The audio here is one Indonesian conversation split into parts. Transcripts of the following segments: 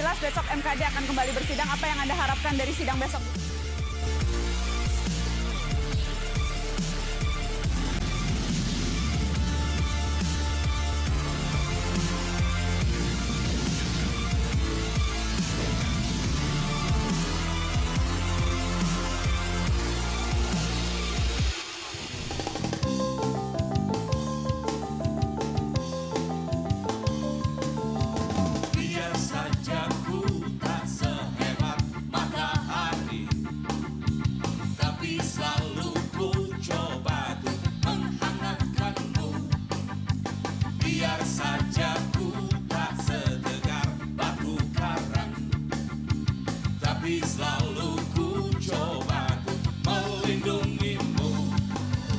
jelas besok MKD akan kembali bersidang. Apa yang Anda harapkan dari sidang besok? Selalu ku coba melindungimu,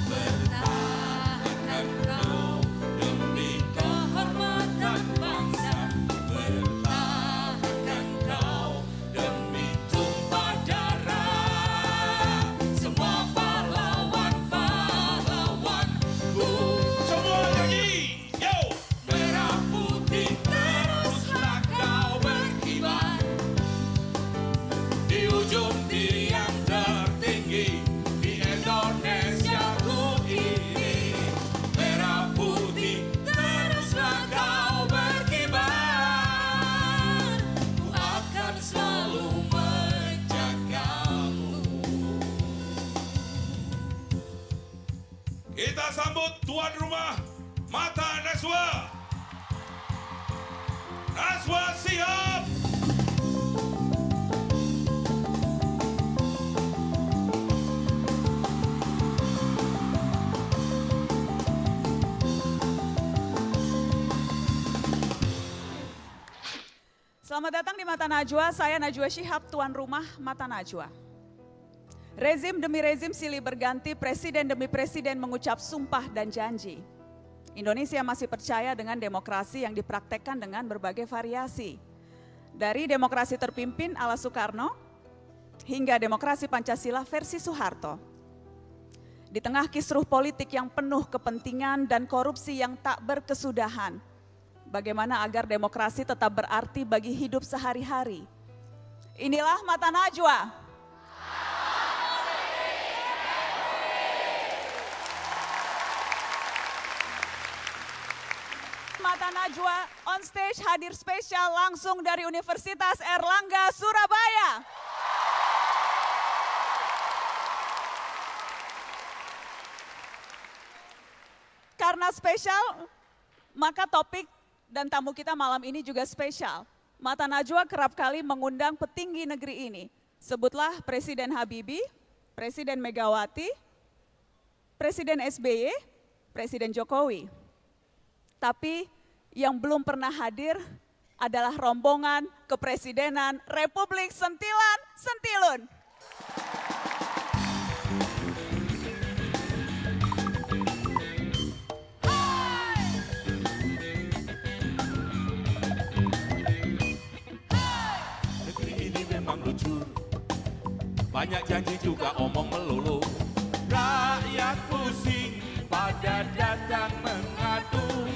bertahankan kau demi kehormatan bangsa, bertahankan kau demi tumpah darah semua pahlawan-pahlawanku. Semua nyanyi, yo! Merah putih teruslah kau berkibar di ujung tiang tertinggi di Indonesiaku ini. Merah putih teruslah kau berkibar, ku akan selalu menjagamu. Kita sambut tuan rumah Mata Najwa. Najwa siap. Selamat datang di Mata Najwa, saya Najwa Shihab, tuan rumah Mata Najwa. Rezim demi rezim silih berganti, presiden demi presiden mengucap sumpah dan janji. Indonesia masih percaya dengan demokrasi yang dipraktekkan dengan berbagai variasi. Dari demokrasi terpimpin ala Soekarno, hingga demokrasi Pancasila versi Soeharto. Di tengah kisruh politik yang penuh kepentingan dan korupsi yang tak berkesudahan, bagaimana agar demokrasi tetap berarti bagi hidup sehari-hari? Inilah Mata Najwa. Mata Najwa on stage hadir spesial langsung dari Universitas Airlangga Surabaya. Karena spesial, maka topik dan tamu kita malam ini juga spesial. Mata Najwa kerap kali mengundang petinggi negeri ini. Sebutlah Presiden Habibie, Presiden Megawati, Presiden SBY, Presiden Jokowi. Tapi yang belum pernah hadir adalah rombongan kepresidenan Republik Sentilan Sentilun. Lucu, banyak janji juga omong melulu. Rakyat pusing pada datang mengadu,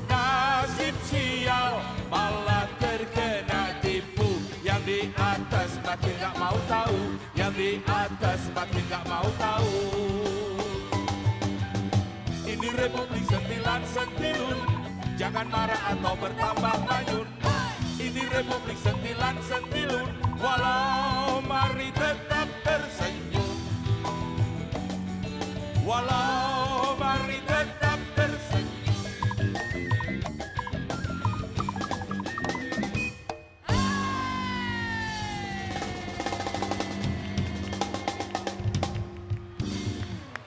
nasib sial malah terkena tipu. Yang di atas makin gak mau tahu, yang di atas makin gak mau tahu. Ini Republik Sentilan Sentilun, jangan marah atau bertambah manyun. Ini Republik Sentilan Sentilun, walau mari tetap tersenyum. Walau mari tetap tersenyum.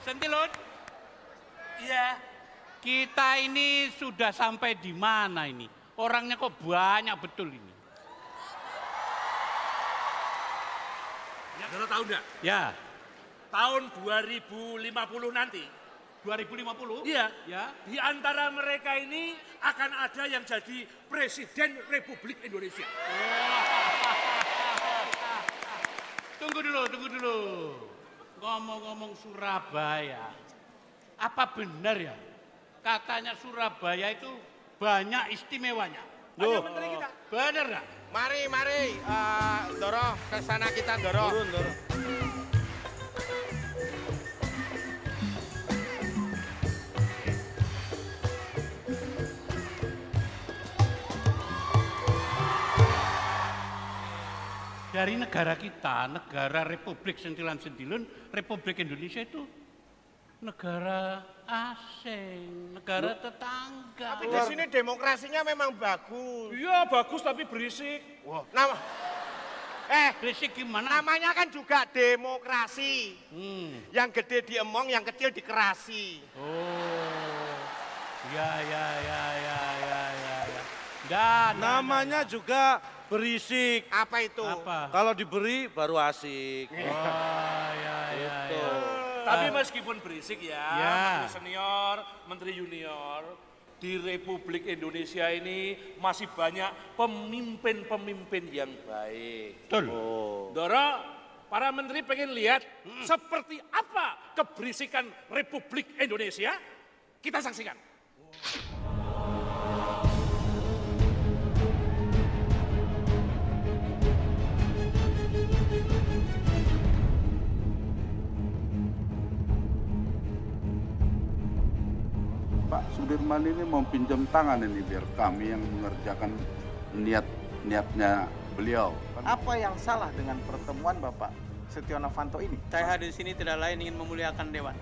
Sentilun, iya, kita ini sudah sampai di mana ini? Orangnya kok banyak betul ini. Saudara tahu enggak? Ya. Tahun 2050 nanti. 2050? Iya. Ya. Di antara mereka ini akan ada yang jadi Presiden Republik Indonesia. Tunggu dulu. Ngomong-ngomong Surabaya. Apa benar ya? Katanya Surabaya itu banyak istimewanya. Ada menteri kita. Benar nggak? Mari, Doro, ke sana kita, Doro. Turun, Doro. Dari negara kita, negara Republik Sentilan-Sentilun, Republik Indonesia itu negara asing, negara tetangga. Tapi di sini demokrasinya memang bagus. Iya bagus tapi berisik. Wah, Berisik gimana? namanya kan juga demokrasi. Yang gede diemong, yang kecil dikerasi. Oh, ya. Namanya juga berisik. Apa itu? Apa? Kalau diberi baru asik. Oh, ya. Tapi meskipun berisik ya, Ya. Menteri Senior, Menteri Junior, di Republik Indonesia ini masih banyak pemimpin-pemimpin yang baik. Betul. Doro, para menteri pengen lihat seperti apa keberisikan Republik Indonesia? Kita saksikan. Pak Sudirman ini mau pinjam tangan ini biar kami yang mengerjakan niatnya beliau. Apa yang salah dengan pertemuan Bapak Setio Novanto ini? Saya hadir di sini tidak lain ingin memuliakan Dewan.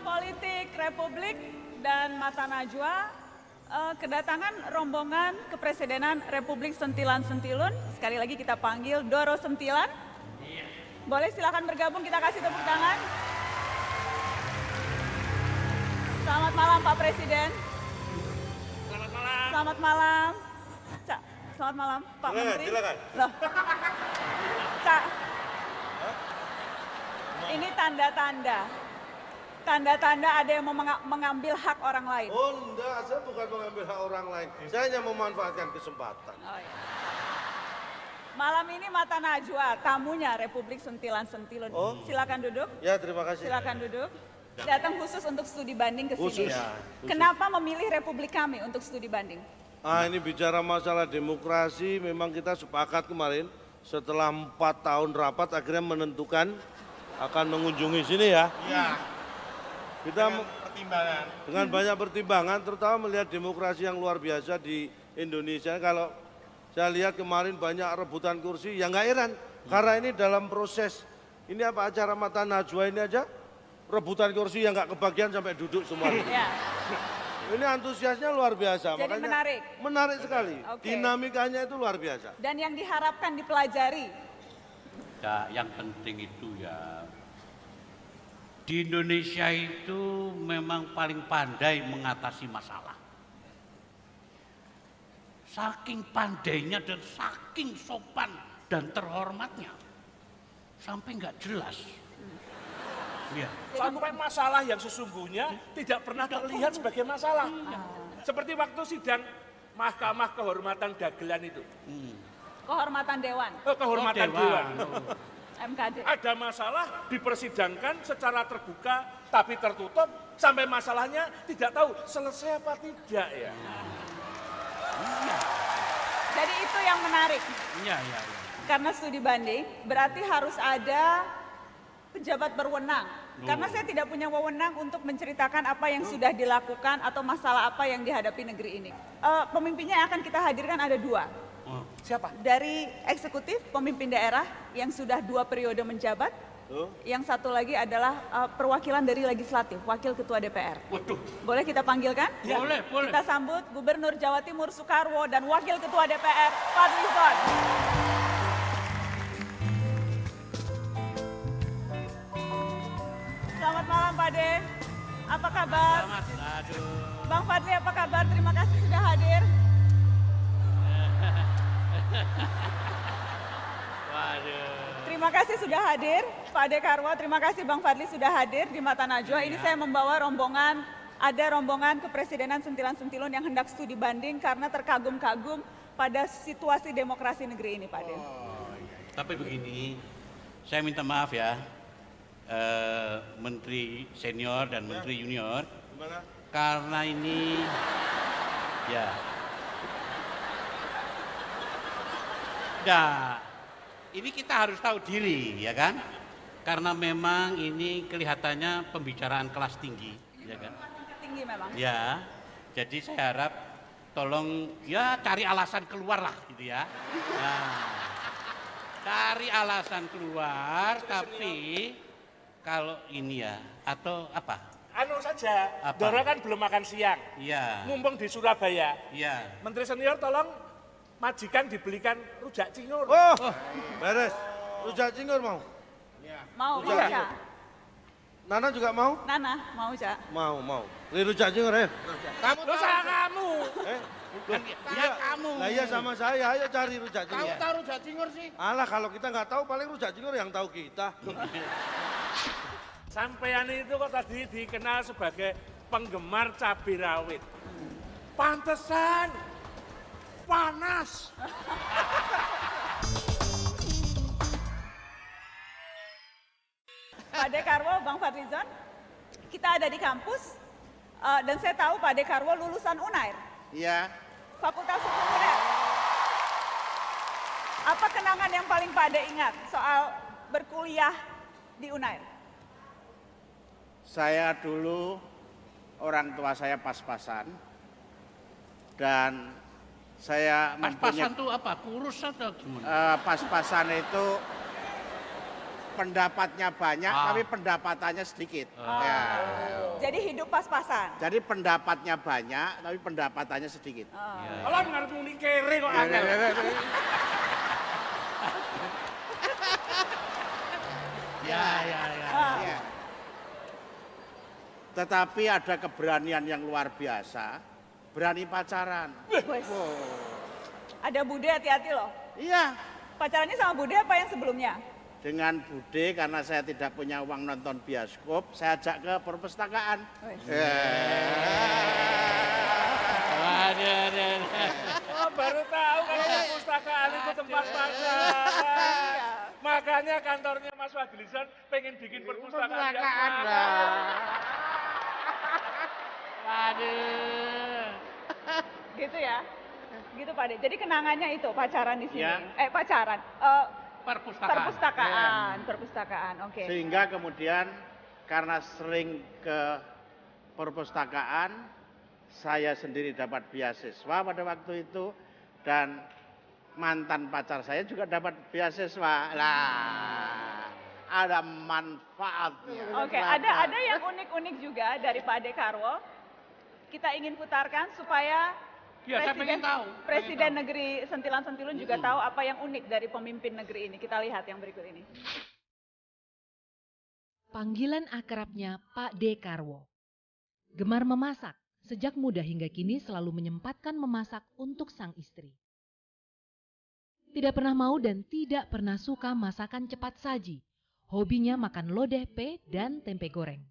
Politik Republik dan Mata Najwa kedatangan rombongan kepresidenan Republik Sentilan-Sentilun. Sekali lagi kita panggil Doro Sentilan. Boleh silakan bergabung, kita kasih tepuk tangan. Selamat malam Pak Presiden. Selamat malam. Selamat malam. Cak, selamat malam Pak Menteri. Silakan. Loh. Cak. Ini tanda-tanda ada yang mau mengambil hak orang lain. Oh enggak, saya bukan mengambil hak orang lain. Saya hanya memanfaatkan kesempatan. Oh, iya. Malam ini Mata Najwa, tamunya Republik Sentilan-Sentilun. Oh. Silakan duduk. Ya, terima kasih. Silakan duduk. Datang khusus untuk studi banding ke sini. Khusus. Ya, Kenapa memilih Republik kami untuk studi banding? Ini bicara masalah demokrasi, memang kita sepakat kemarin setelah 4 tahun rapat akhirnya menentukan akan mengunjungi sini ya. Iya. Kita Pertimbangan. dengan banyak pertimbangan, terutama melihat demokrasi yang luar biasa di Indonesia. Kalau saya lihat kemarin banyak rebutan kursi, ya nggak heran. Karena ini dalam proses, ini apa acara Mata Najwa ini aja, rebutan kursi yang nggak kebagian sampai duduk semua. Ya. Ini antusiasnya luar biasa. Jadi makanya menarik. Menarik sekali. Oke. Dinamikanya itu luar biasa. Dan yang diharapkan dipelajari. Ya, yang penting itu ya, di Indonesia itu memang paling pandai mengatasi masalah. Saking pandainya dan saking sopan dan terhormatnya, sampai nggak jelas. Ya. Sampai masalah yang sesungguhnya tidak pernah terlihat sebagai masalah. Seperti waktu sidang Mahkamah Kehormatan Dagelan itu. Kehormatan Dewan, Kehormatan Dewan. MKD. Ada masalah dipersidangkan secara terbuka tapi tertutup sampai masalahnya tidak tahu selesai apa tidak ya. Jadi itu yang menarik. Iya. Karena studi banding berarti harus ada pejabat berwenang. Karena saya tidak punya wewenang untuk menceritakan apa yang sudah dilakukan atau masalah apa yang dihadapi negeri ini. Pemimpinnya yang akan kita hadirkan ada 2. Siapa? Dari eksekutif, pemimpin daerah yang sudah 2 periode menjabat. Yang satu lagi adalah perwakilan dari legislatif, wakil ketua DPR. Waduh. Boleh kita panggilkan? Ya. Boleh. Kita sambut Gubernur Jawa Timur Soekarwo dan wakil ketua DPR Fadlizon. Selamat malam Pak De. Apa kabar? Selamat. Aduh. Bang Fadli apa kabar? Terima kasih sudah hadir. Waduh. Terima kasih sudah hadir. Pak Dekarwo, terima kasih Bang Fadli sudah hadir di Mata Najwa. Ini saya membawa rombongan, ada rombongan kepresidenan sentilan-sentilun yang hendak studi banding karena terkagum-kagum pada situasi demokrasi negeri ini, Pak De. Tapi begini, saya minta maaf ya, Menteri Senior dan Menteri Junior, karena ini, ya, ini kita harus tahu diri, ya kan? Karena memang ini kelihatannya pembicaraan kelas tinggi, ya kan? Tinggi memang. Ya, jadi saya harap tolong ya cari alasan keluar lah gitu ya. Nah, cari alasan keluar, tapi kalau ini ya atau apa? Anu saja, Apa? Dora kan belum makan siang. Iya. Mumpung di Surabaya. Iya. Menteri Senior tolong majikan dibelikan rujak cingur. Oh, beres. Rujak cingur mau? Mau, Rujak Cak. Nana juga mau? Nana, mau, Cak. Mau. Beli rujak cingur ya? Kamu Dosa kamu. Iya, kamu. Nah iya sama saya, ayo cari rujak cingur. Kamu tahu rujak cingur sih? Alah, kalau kita nggak tahu, paling rujak cingur yang tahu kita. Sampean itu kok tadi dikenal sebagai penggemar cabai rawit. Pantesan panas. Pak Dekarwo, Bang Fadlizon, kita ada di kampus dan saya tahu Pak Dekarwo lulusan UNAIR, Iya. Fakultas Hukum UNAIR. Apa kenangan yang paling Pak De ingat soal berkuliah di UNAIR? Saya dulu orang tua saya pas-pasan dan saya Pas-pasan tuh apa? Kurus atau gimana? pas-pasan itu pendapatnya banyak tapi pendapatannya sedikit. Ya. Jadi hidup pas-pasan. Jadi pendapatnya banyak tapi pendapatannya sedikit. Kalau ngarep muni kere kok angel. Ya. Ya. Tetapi ada keberanian yang luar biasa, berani pacaran. Wes. Ada Bude, hati-hati loh. Iya, Pacarannya sama Bude apa yang sebelumnya? dengan Bude karena saya tidak punya uang nonton bioskop, saya ajak ke perpustakaan. Oh, baru tahu kan perpustakaan itu tempat pacaran. Makanya kantornya Mas Fadlizon pengen bikin perpustakaan yang Gitu ya? Gitu Pak De. Jadi kenangannya itu pacaran di sini. Ya. Pacaran. Perpustakaan. Perpustakaan. Oke. Sehingga kemudian karena sering ke perpustakaan, saya sendiri dapat beasiswa pada waktu itu dan mantan pacar saya juga dapat beasiswa. Lah, ada manfaatnya. Oke, ada yang unik-unik juga dari Pak Dekarwo. Kita ingin putarkan supaya Ya, saya pengen tahu. Presiden negeri Sentilan-Sentilun juga tahu apa yang unik dari pemimpin negeri ini. Kita lihat yang berikut ini. Panggilan akrabnya Pak Dekarwo. Gemar memasak, sejak muda hingga kini selalu menyempatkan memasak untuk sang istri. Tidak pernah mau dan tidak pernah suka masakan cepat saji. Hobinya makan lodeh pe dan tempe goreng.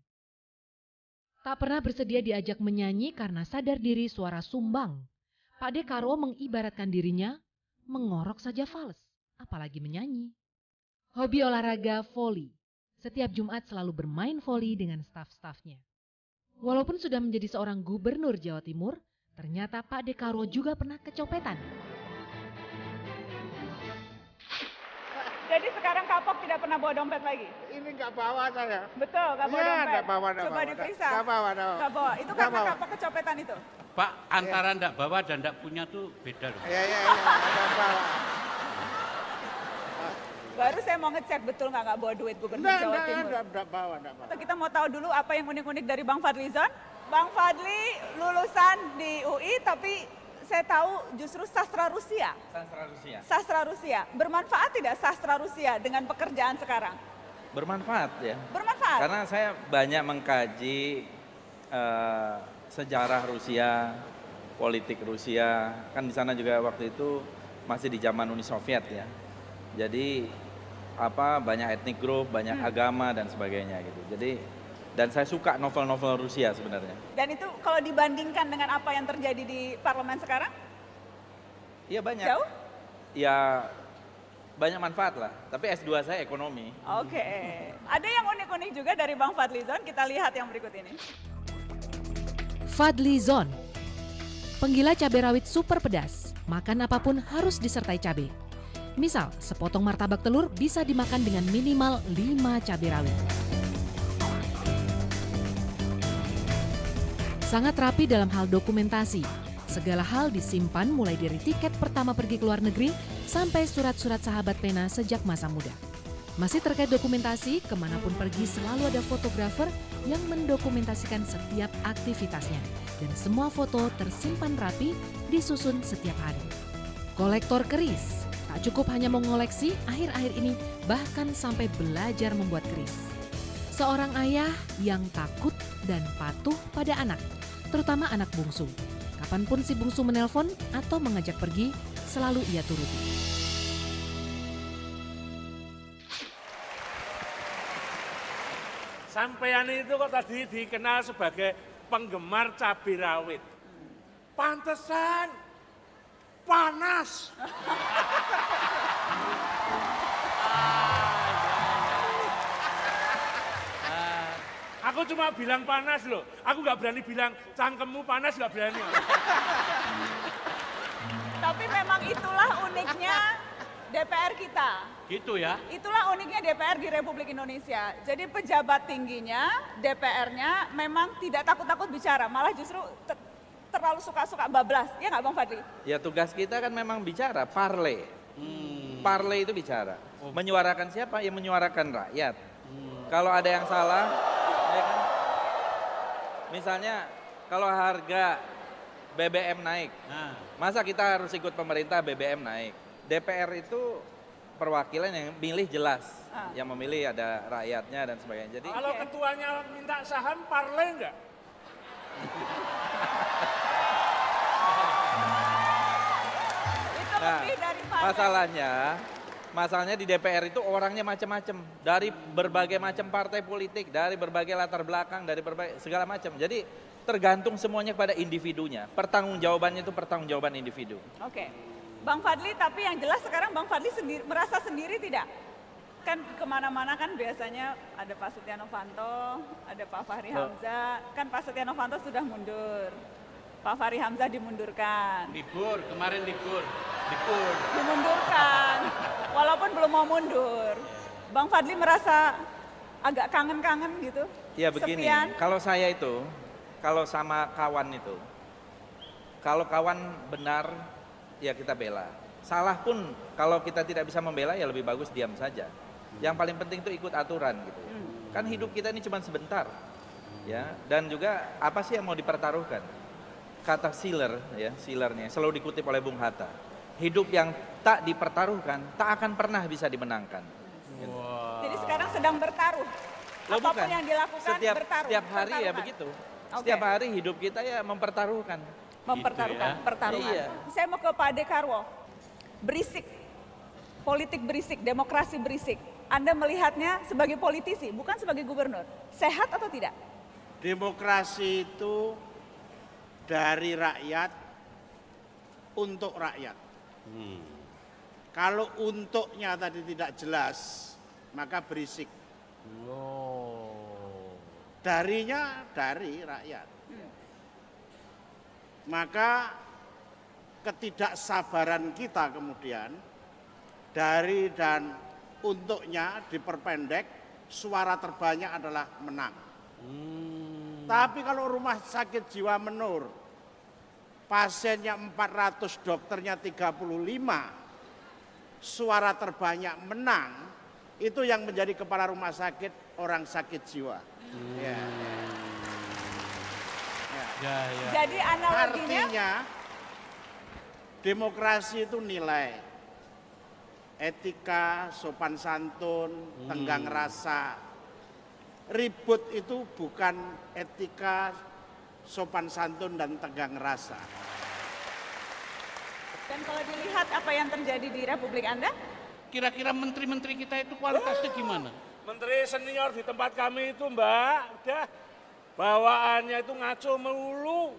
Tak pernah bersedia diajak menyanyi karena sadar diri suara sumbang. Pak Dekarwo mengibaratkan dirinya mengorok saja fals, apalagi menyanyi. Hobi olahraga voli. Setiap Jumat selalu bermain voli dengan staf-stafnya. Walaupun sudah menjadi seorang gubernur Jawa Timur, ternyata Pak Dekarwo juga pernah kecopetan. Jadi sekarang kapok tidak pernah bawa dompet lagi? Ini nggak bawa saya. Betul, nggak bawa Iya, dompet? nggak bawa, Coba diperiksa. Nggak bawa. Nggak bawa. Itu karena kapok kecopetan itu? Pak, antara ndak bawa dan ndak punya tuh beda loh. Iya, nggak bawa. Baru saya mau ngecek betul nggak bawa duit gubernur Jawa Timur. Nggak bawa. Atau kita mau tahu dulu apa yang unik-unik dari Bang Fadlizon. Bang Fadli lulusan di UI tapi saya tahu justru sastra Rusia. Sastra Rusia. Bermanfaat tidak sastra Rusia dengan pekerjaan sekarang? Bermanfaat ya. Bermanfaat? Karena saya banyak mengkaji sejarah Rusia, politik Rusia. Kan di sana juga waktu itu masih di zaman Uni Soviet ya. Jadi banyak etnik group, banyak agama dan sebagainya gitu. Jadi dan saya suka novel-novel Rusia sebenarnya. Dan itu kalau dibandingkan dengan apa yang terjadi di parlemen sekarang? Iya banyak. Jauh? Ya banyak manfaat lah. Tapi S2 saya ekonomi. Oke. Ada yang unik-unik juga dari Bang Fadlizon. Kita lihat yang berikut ini. Fadlizon, penggila cabai rawit super pedas. Makan apapun harus disertai cabai. Misal, sepotong martabak telur bisa dimakan dengan minimal 5 cabai rawit. Sangat rapi dalam hal dokumentasi. Segala hal disimpan mulai dari tiket pertama pergi ke luar negeri sampai surat-surat sahabat pena sejak masa muda. Masih terkait dokumentasi, kemanapun pergi selalu ada fotografer yang mendokumentasikan setiap aktivitasnya. Dan semua foto tersimpan rapi, disusun setiap hari. Kolektor keris. Tak cukup hanya mengoleksi, akhir-akhir ini bahkan sampai belajar membuat keris. Seorang ayah yang takut dan patuh pada anak, terutama anak bungsu. Kapanpun si bungsu menelpon atau mengajak pergi, selalu ia turuti. Sampean itu kok tadi dikenal sebagai penggemar cabai rawit. Pantesan panas. Aku cuma bilang panas loh. Aku nggak berani bilang cangkemmu panas, nggak berani. Tapi memang itulah uniknya DPR kita. Gitu ya? Itulah uniknya DPR di Republik Indonesia. Jadi pejabat tingginya, DPR-nya memang tidak takut-takut bicara, malah justru terlalu suka-suka bablas. Ya nggak Bang Fadli? Ya tugas kita kan memang bicara, parle. Parle itu bicara. Menyuarakan siapa? Ya menyuarakan rakyat. Kalau ada yang salah, ya kan? Misalnya kalau harga BBM naik, masa kita harus ikut pemerintah BBM naik? DPR itu perwakilan yang milih jelas, yang memilih ada rakyatnya dan sebagainya. Jadi kalau ketuanya minta saham, parle enggak? Nah, masalahnya di DPR itu orangnya macam-macam, dari berbagai macam partai politik, dari berbagai latar belakang, dari berbagai segala macam. Jadi tergantung semuanya pada individunya. Pertanggungjawabannya itu pertanggungjawaban individu. Oke. Bang Fadli, tapi yang jelas sekarang Bang Fadli merasa sendiri tidak? Kan kemana-mana kan biasanya ada Pak Setia Novanto, ada Pak Fahri Hamzah. Kan Pak Setia Novanto sudah mundur. Pak Fahri Hamzah dimundurkan. Kemarin libur. Dimundurkan, walaupun belum mau mundur. Bang Fadli merasa agak kangen-kangen gitu? Ya begini, kalau saya itu, kalau sama kawan itu, kalau kawan benar, ya kita bela. Salah pun kalau kita tidak bisa membela, ya lebih bagus diam saja. Yang paling penting itu ikut aturan gitu. Kan hidup kita ini cuma sebentar, ya. Dan juga apa sih yang mau dipertaruhkan? Kata Schiller, ya, Schillernya selalu dikutip oleh Bung Hatta. Hidup yang tak dipertaruhkan tak akan pernah bisa dimenangkan. Wow. Jadi sekarang sedang bertaruh. Apapun yang dilakukan bertaruh. Setiap hari ya begitu. Setiap hari hidup kita ya mempertaruhkan. Mempertaruhkan, gitu ya. pertarungan. Iya. Saya mau ke Pak Dekarwo. Berisik, politik berisik, demokrasi berisik. Anda melihatnya sebagai politisi, bukan sebagai gubernur. Sehat atau tidak? Demokrasi itu dari rakyat untuk rakyat. Kalau untuknya tadi tidak jelas, maka berisik. Darinya dari rakyat. Maka ketidaksabaran kita kemudian dari dan untuknya diperpendek, suara terbanyak adalah menang. Tapi kalau rumah sakit jiwa menur, pasiennya 400, dokternya 35, suara terbanyak menang, itu yang menjadi kepala rumah sakit orang sakit jiwa. Ya. Jadi analoginya, artinya demokrasi itu nilai, etika, sopan santun, tenggang rasa. Ribut itu bukan etika, sopan santun dan tenggang rasa. dan kalau dilihat apa yang terjadi di Republik Anda, Kira-kira menteri-menteri kita itu kualitasnya gimana? Menteri senior di tempat kami itu Mbak, udah bawaannya itu ngaco melulu.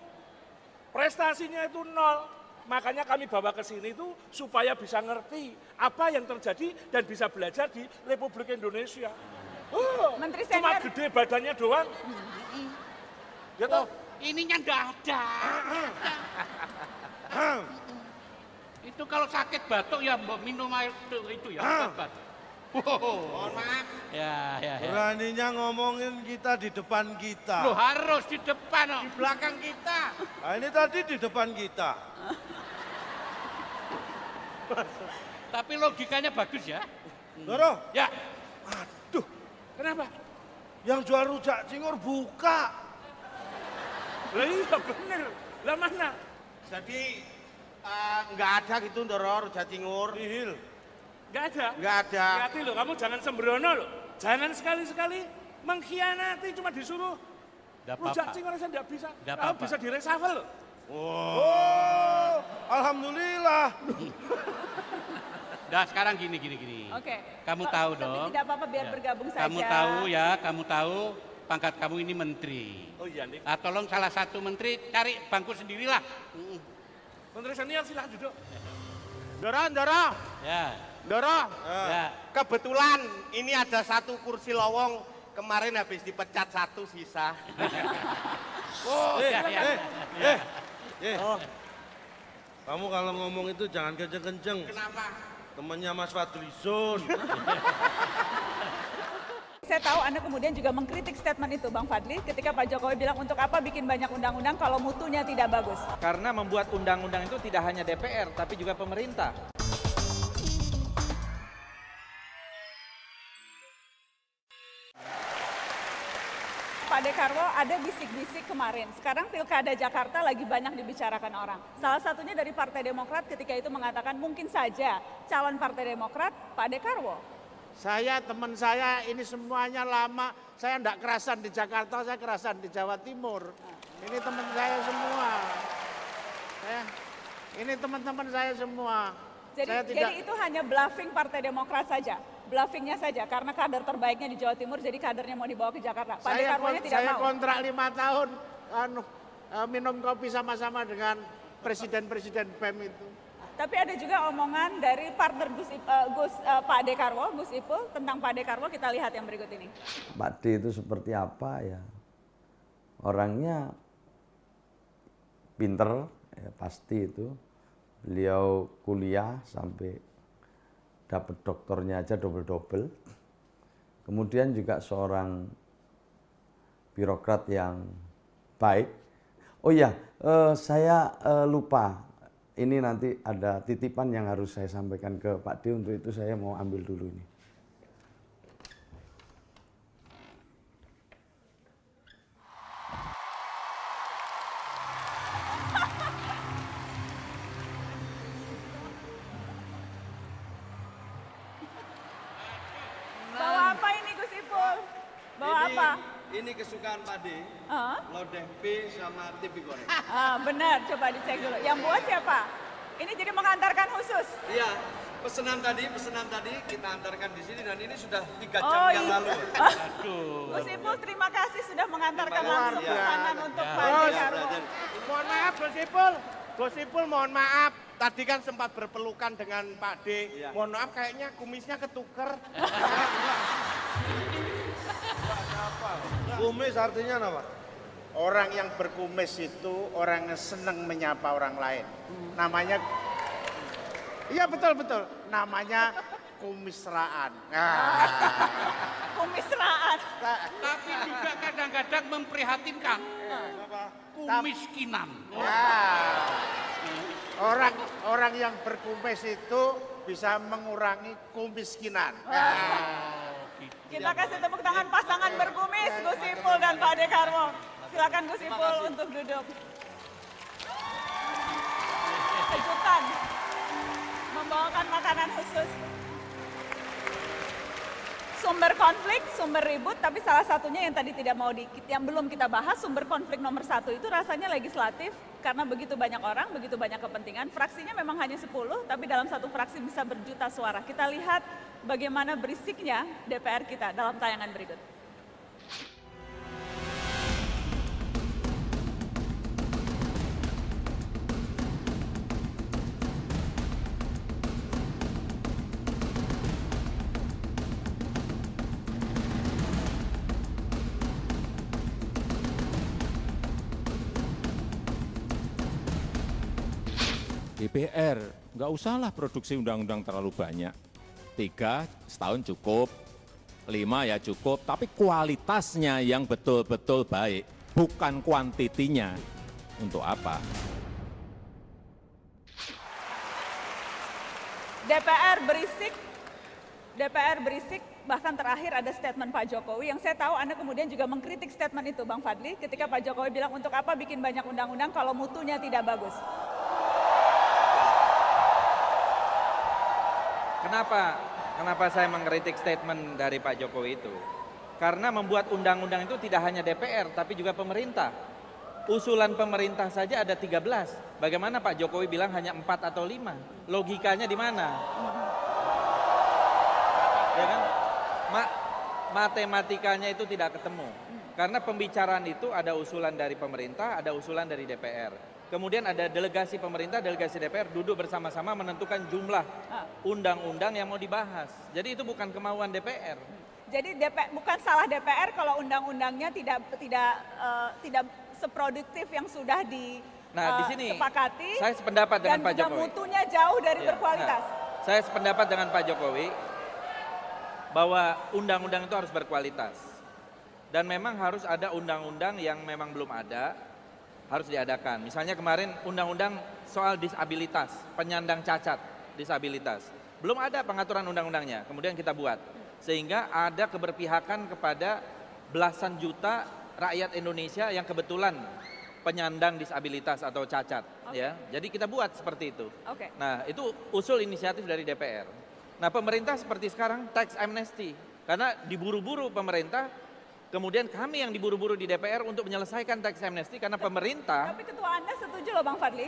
Prestasinya itu nol. Makanya kami bawa ke sini itu supaya bisa ngerti apa yang terjadi dan bisa belajar di Republik Indonesia. Menteri cuma senior. gede badannya doang. Ya toh? Ininya nggak ada. Itu kalau sakit batuk ya minum air itu ya batuk. Mohon maaf. Ya. Beraninya ngomongin kita di depan kita. Loh harus di depan. Di belakang kita. Nah, ini tadi di depan kita. Tapi logikanya bagus ya. Doro. Ya. Aduh. Kenapa? Yang jual rujak cingur buka. Lah iya bener. Lah mana? Jadi nggak ada gitu Ndoro rujak cingur. Nihil. Nggak ada? Nggak ada. Hati loh, kamu jangan sembrono loh. Jangan sekali-sekali mengkhianati cuma disuruh rujak cingur aja nggak bisa. Kamu bisa di reshuffle loh. Oh, alhamdulillah. Nah sekarang gini. Oke. Kamu tahu Tapi dong. tidak apa-apa biar bergabung saja. Kamu tahu pangkat kamu ini menteri. Oh iya nih. Tolong salah satu menteri cari bangku sendirilah. Menteri senior silahkan duduk. Ndoro. Ya. Ndoro. Ya. Kebetulan ini ada satu kursi lowong kemarin habis dipecat satu sisa. Kamu kalau ngomong itu jangan kenceng-kenceng. Kenapa? Temennya Mas Fadlizon. Saya tahu Anda kemudian juga mengkritik statement itu Bang Fadli ketika Pak Jokowi bilang untuk apa bikin banyak undang-undang kalau mutunya tidak bagus. Karena membuat undang-undang itu tidak hanya DPR tapi juga pemerintah. Pak Dekarwo, ada bisik-bisik kemarin. Sekarang Pilkada Jakarta lagi banyak dibicarakan orang. Salah satunya dari Partai Demokrat ketika itu mengatakan mungkin saja calon Partai Demokrat Pak Dekarwo. Saya, teman saya, ini semuanya lama. Saya enggak kerasan di Jakarta, saya kerasan di Jawa Timur. Ini teman saya semua. Ini teman-teman saya semua. Jadi itu hanya bluffing Partai Demokrat saja? Bluffingnya saja, karena kader terbaiknya di Jawa Timur, jadi kadernya mau dibawa ke Jakarta. Pak Dekarwonya tidak mau. Saya kontrak 5 tahun, minum kopi sama-sama dengan presiden-presiden PEM itu. Tapi ada juga omongan dari partner Pak Dekarwo, Gus Ipul, tentang Pak Dekarwo, kita lihat yang berikut ini. Pak D itu seperti apa ya? Orangnya pinter, ya pasti itu. Beliau kuliah sampai dapat doktornya aja double-double. Kemudian juga seorang birokrat yang baik. Oh iya, saya lupa. Ini nanti ada titipan yang harus saya sampaikan ke Pak D, untuk itu saya mau ambil dulu ini. Bawa apa ini Gus Ipul? Bawa apa? Ini kesukaan Pak D, lodeh P sama TV goreng. Benar, coba dicek dulu. Yang buat siapa? Ini jadi mengantarkan khusus? Iya, pesanan tadi kita antarkan di sini dan ini sudah 3 jam yang lalu. Gus Ipul, terima kasih sudah mengantarkan langsung pesanan untuk Pak Dekarwo. Mohon maaf Gus Ipul mohon maaf. Tadi kan sempat berpelukan dengan Pak D. Mohon maaf kayaknya kumisnya ketuker. Kumis artinya apa? Orang yang berkumis itu orang yang senang menyapa orang lain. Namanya, iya betul. Namanya kumisraan. Kumisraan. Tapi juga kadang-kadang memprihatinkan. Kemiskinan. Orang yang berkumis itu bisa mengurangi kemiskinan. Kita kasih tepuk tangan pasangan berkumis, Gus Ipul dan Pak Dekarwo. Silakan Gus Ipul untuk duduk. Kejutan, membawakan makanan khusus. Sumber konflik, sumber ribut, tapi salah satunya yang tadi tidak mau yang belum kita bahas, sumber konflik nomor 1 itu rasanya legislatif, karena begitu banyak orang, begitu banyak kepentingan. Fraksinya memang hanya 10, tapi dalam satu fraksi bisa berjuta suara. Kita lihat bagaimana berisiknya DPR kita dalam tayangan berikut. DPR, nggak usahlah produksi undang-undang terlalu banyak. 3 setahun cukup, 5 ya cukup, tapi kualitasnya yang betul-betul baik, bukan kuantitinya. Untuk apa? DPR berisik, bahkan terakhir ada statement Pak Jokowi yang saya tahu Anda kemudian juga mengkritik statement itu, Bang Fadli, ketika Pak Jokowi bilang untuk apa bikin banyak undang-undang kalau mutunya tidak bagus. Kenapa saya mengkritik statement dari Pak Jokowi itu? Karena membuat undang-undang itu tidak hanya DPR, tapi juga pemerintah. Usulan pemerintah saja ada 13. Bagaimana Pak Jokowi bilang hanya 4 atau 5? Logikanya di mana? Ya kan? Matematikanya itu tidak ketemu. Karena pembicaraan itu ada usulan dari pemerintah, ada usulan dari DPR. Kemudian ada delegasi pemerintah, delegasi DPR duduk bersama-sama menentukan jumlah undang-undang yang mau dibahas. Jadi itu bukan kemauan DPR. Jadi bukan salah DPR kalau undang-undangnya tidak seproduktif yang sudah disepakati. Saya sependapat dengan Pak Jokowi. Dan mutunya jauh dari berkualitas. Saya sependapat dengan Pak Jokowi bahwa undang-undang itu harus berkualitas. Dan memang harus ada undang-undang yang memang belum ada, harus diadakan. Misalnya kemarin undang-undang soal disabilitas, penyandang cacat disabilitas. Belum ada pengaturan undang-undangnya, kemudian kita buat. Sehingga ada keberpihakan kepada belasan juta rakyat Indonesia yang kebetulan penyandang disabilitas atau cacat. Ya. Jadi kita buat seperti itu. Nah, itu usul inisiatif dari DPR. Nah, pemerintah seperti sekarang tax amnesty. Karena diburu-buru pemerintah, kemudian kami yang diburu-buru di DPR untuk menyelesaikan tax amnesty karena pemerintah. Tapi ketua Anda setuju loh Bang Fadli?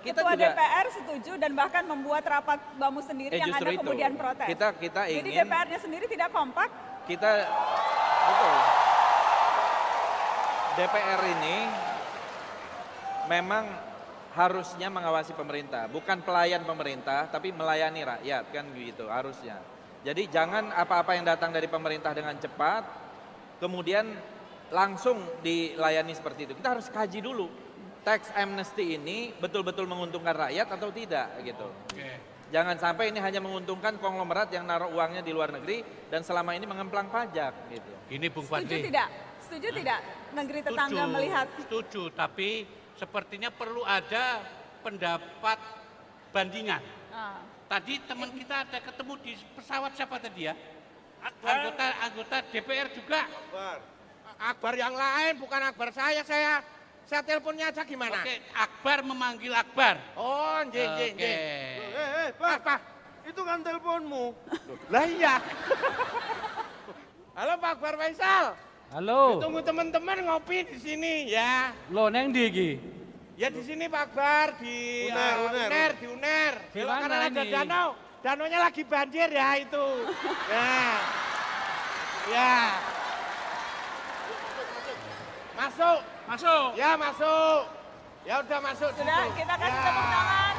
Ketua DPR setuju dan bahkan membuat rapat bamus sendiri yang Anda kemudian protes. Kita ingin. Jadi DPR-nya sendiri tidak kompak? Betul. DPR ini memang harusnya mengawasi pemerintah, bukan pelayan pemerintah, tapi melayani rakyat, kan gitu harusnya. Jadi jangan apa-apa yang datang dari pemerintah dengan cepat, kemudian langsung dilayani seperti itu. Kita harus kaji dulu, tax amnesty ini betul-betul menguntungkan rakyat atau tidak gitu. Jangan sampai ini hanya menguntungkan konglomerat yang naruh uangnya di luar negeri dan selama ini mengemplang pajak gitu. Ini Bung Fadli. Setuju tidak negeri tetangga melihat? Setuju, tapi sepertinya perlu ada pendapat bandingan. Tadi teman kita ada ketemu di pesawat siapa tadi ya? Anggota DPR juga. Akbar yang lain, bukan Akbar saya teleponnya aja gimana? Oke, Akbar memanggil Akbar. Oh, nggih. Pak, itu kan teleponmu. Lah iya. Halo Pak Akbar Faisal. Halo. Tunggu teman-teman ngopi di sini ya. Lo neng di iki? Ya di sini Pak Akbar di UNER. Belok kanan ada danau. Danaunya lagi banjir ya itu. Ya. Masuk. Ya masuk. Ya udah masuk. Sudah, kita kasih tepuk tangan.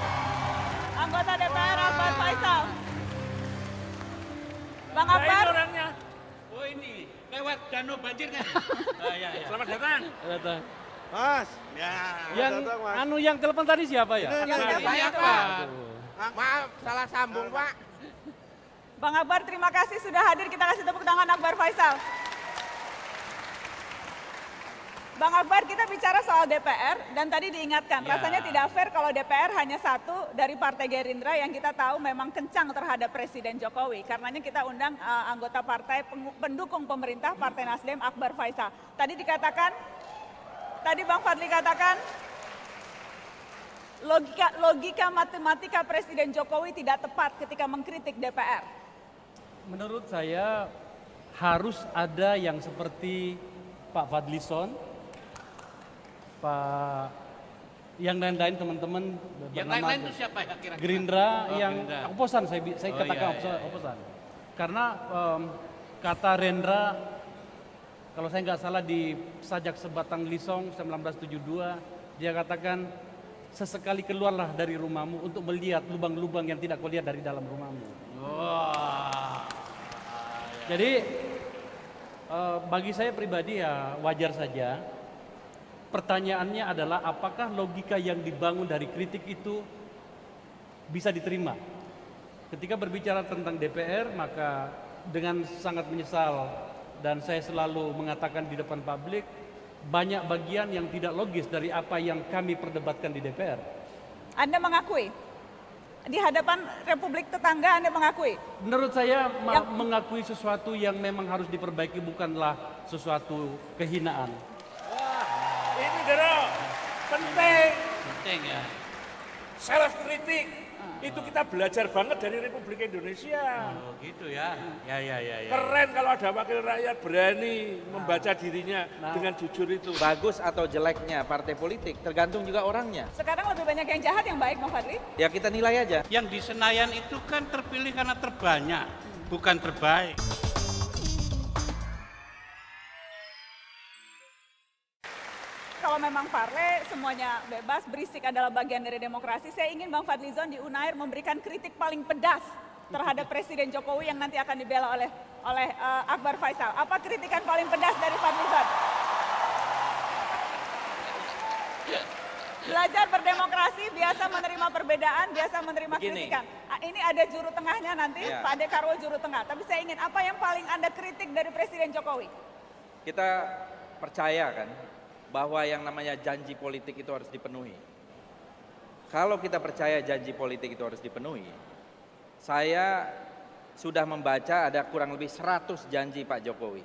Anggota DPR Akbar Faisal. Bang Akbar. Oh ini, lewat danau banjirnya. Ya. Selamat datang. Mas. Ya. Yang telepon tadi siapa ya? Maaf, salah sambung Pak. Bang Akbar, terima kasih sudah hadir. Kita kasih tepuk tangan Akbar Faisal. Bang Akbar, kita bicara soal DPR dan tadi diingatkan, rasanya tidak fair kalau DPR hanya satu dari Partai Gerindra yang kita tahu memang kencang terhadap Presiden Jokowi. Karenanya kita undang anggota partai pendukung pemerintah Partai Nasdem Akbar Faisal. Tadi Bang Fadli katakan logika matematika Presiden Jokowi tidak tepat ketika mengkritik DPR. Menurut saya harus ada yang seperti Pak Fadlison, Pak yang lain-lain teman-teman. Yang lain-lain itu siapa ya kira-kira? Gerindra yang Gerindra. oposan, saya katakan oposan. Karena kata Rendra, kalau saya nggak salah di Sajak Sebatang Lisong 1972, dia katakan sesekali keluarlah dari rumahmu untuk melihat lubang-lubang yang tidak kau lihat dari dalam rumahmu. Wah. Jadi bagi saya pribadi ya wajar saja. Pertanyaannya adalah apakah logika yang dibangun dari kritik itu bisa diterima. Ketika berbicara tentang DPR, maka dengan sangat menyesal dan saya selalu mengatakan di depan publik, banyak bagian yang tidak logis dari apa yang kami perdebatkan di DPR. Anda mengakui? Di hadapan Republik tetangga Anda mengakui? Menurut saya mengakui sesuatu yang memang harus diperbaiki bukanlah sesuatu kehinaan. Ini Dero, penting. Penting ya. Self kritik. Itu kita belajar banget dari Republik Indonesia. Oh gitu ya. Ya. Keren kalau ada wakil rakyat berani membaca dirinya dengan jujur itu. Bagus atau jeleknya partai politik tergantung juga orangnya. Sekarang lebih banyak yang jahat yang baik, Bang Fadli? Ya kita nilai aja. Yang di Senayan itu kan terpilih karena terbanyak, bukan terbaik. Kalau memang parle semuanya bebas, berisik adalah bagian dari demokrasi. Saya ingin Bang Fadlizon di Unair memberikan kritik paling pedas terhadap Presiden Jokowi yang nanti akan dibela oleh Akbar Faisal. Apa kritikan paling pedas dari Fadlizon? Belajar berdemokrasi, biasa menerima perbedaan, biasa menerima kritikan. Ini ada juru tengahnya nanti, Pak Dekarwo juru tengah. Tapi saya ingin, apa yang paling Anda kritik dari Presiden Jokowi? Kita percaya kan bahwa yang namanya janji politik itu harus dipenuhi. Kalau kita percaya janji politik itu harus dipenuhi, saya sudah membaca ada kurang lebih 100 janji Pak Jokowi.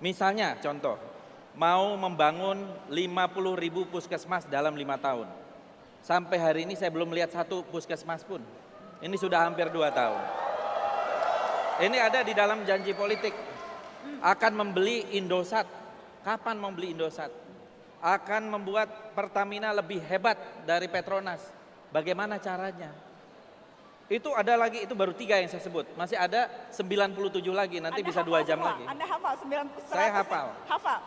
Misalnya contoh, mau membangun 50.000 puskesmas dalam 5 tahun. Sampai hari ini saya belum melihat satu puskesmas pun. Ini sudah hampir 2 tahun. Ini ada di dalam janji politik. Akan membeli Indosat. Kapan membeli Indosat? Akan membuat Pertamina lebih hebat dari Petronas. Bagaimana caranya? Itu ada lagi, itu baru 3 yang saya sebut. Masih ada 97 lagi, nanti Anda bisa 2 jam semua. lagi. Anda hafal 100? Saya hafal.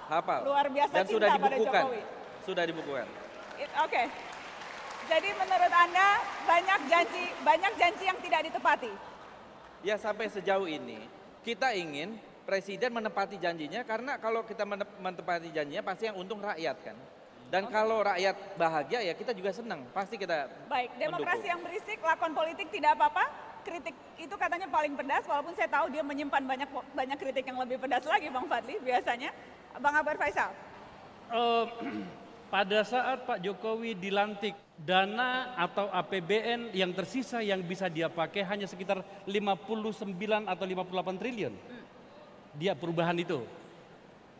Hafal? Luar biasa. Dan cinta sudah pada dibukukan. Jokowi. Sudah dibukukan. Oke. Jadi menurut Anda banyak janji yang tidak ditepati? Ya sampai sejauh ini kita ingin Presiden menepati janjinya, karena kalau kita menepati janjinya pasti yang untung rakyat kan. Dan kalau rakyat bahagia ya kita juga senang, pasti kita Baik, demokrasi yang berisik, lakon politik tidak apa-apa. Kritik itu katanya paling pedas, walaupun saya tahu dia menyimpan banyak kritik yang lebih pedas lagi, Bang Fadli biasanya. Bang Akbar Faisal. Pada saat Pak Jokowi dilantik, dana atau APBN yang tersisa yang bisa dia pakai hanya sekitar 59 atau 58 triliun. Dia perubahan itu.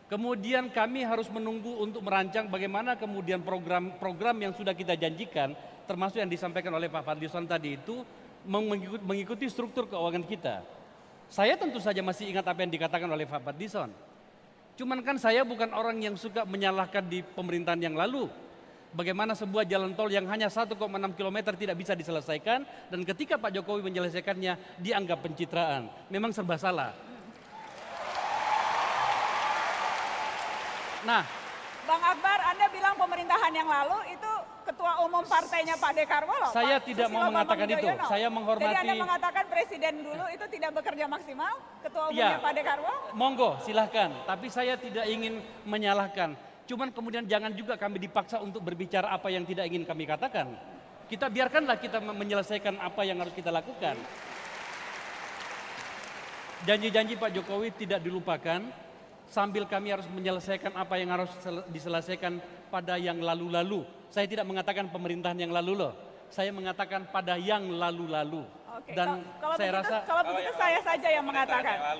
Kemudian kami harus menunggu untuk merancang bagaimana kemudian program yang sudah kita janjikan, termasuk yang disampaikan oleh Pak Fadlizon tadi itu, mengikuti struktur keuangan kita. Saya tentu saja masih ingat apa yang dikatakan oleh Pak Fadlizon. Cuman kan saya bukan orang yang suka menyalahkan di pemerintahan yang lalu. Bagaimana sebuah jalan tol yang hanya 1,6 km tidak bisa diselesaikan, dan ketika Pak Jokowi menyelesaikannya dianggap pencitraan. Memang serba salah. Nah, Bang Akbar, Anda bilang pemerintahan yang lalu itu ketua umum partainya Pak Dekarwo loh. Saya Pak tidak Susilo mau mengatakan Bambang itu. Yudhoyono. Saya menghormati. Jadi Anda mengatakan presiden dulu itu tidak bekerja maksimal, ketua umumnya Pak Dekarwo? Monggo, silahkan. Tapi saya tidak ingin menyalahkan. Cuman kemudian jangan juga kami dipaksa untuk berbicara apa yang tidak ingin kami katakan. Kita biarkanlah kita menyelesaikan apa yang harus kita lakukan. Janji-janji Pak Jokowi tidak dilupakan. Sambil kami harus menyelesaikan apa yang harus diselesaikan pada yang lalu-lalu. Saya tidak mengatakan pemerintahan yang lalu loh. Saya mengatakan pada yang lalu-lalu. Oke, Dan kalau begitu saya saja yang mengatakan.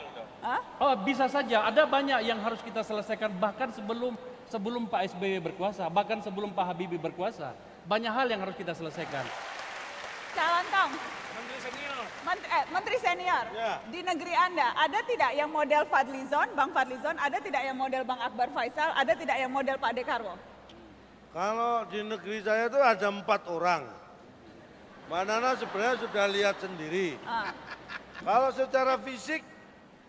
Oh bisa saja, ada banyak yang harus kita selesaikan bahkan sebelum Pak SBY berkuasa, bahkan sebelum Pak Habibie berkuasa. Banyak hal yang harus kita selesaikan. Calon Tong. Menteri Senior. Menteri senior, di negeri Anda ada tidak yang model Fadlizon, Bang Fadlizon, ada tidak yang model Bang Akbar Faisal, ada tidak yang model Pak Dekarwo? Kalau di negeri saya itu ada 4 orang. Mbak Nana sebenarnya sudah lihat sendiri. Kalau secara fisik,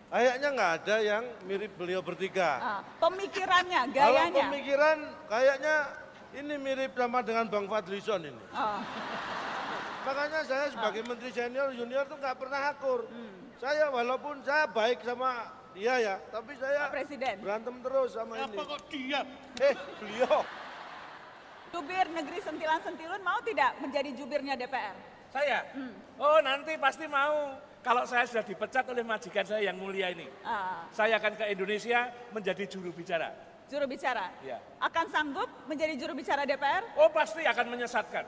kayaknya nggak ada yang mirip beliau bertiga. Pemikirannya, Kalau gayanya? pemikiran, kayaknya ini mirip sama dengan Bang Fadlizon ini. Makanya saya sebagai menteri senior, junior tuh nggak pernah akur. Saya walaupun saya baik sama dia ya, tapi saya Presiden berantem terus sama ini. Apa kok dia? Beliau. Jubir negeri sentilan-sentilun mau tidak menjadi jubirnya DPR? Saya? Oh nanti pasti mau. Kalau saya sudah dipecat oleh majikan saya yang mulia ini. Saya akan ke Indonesia menjadi juru bicara. Juru bicara? Ya. Akan sanggup menjadi juru bicara DPR? Oh pasti akan menyesatkan.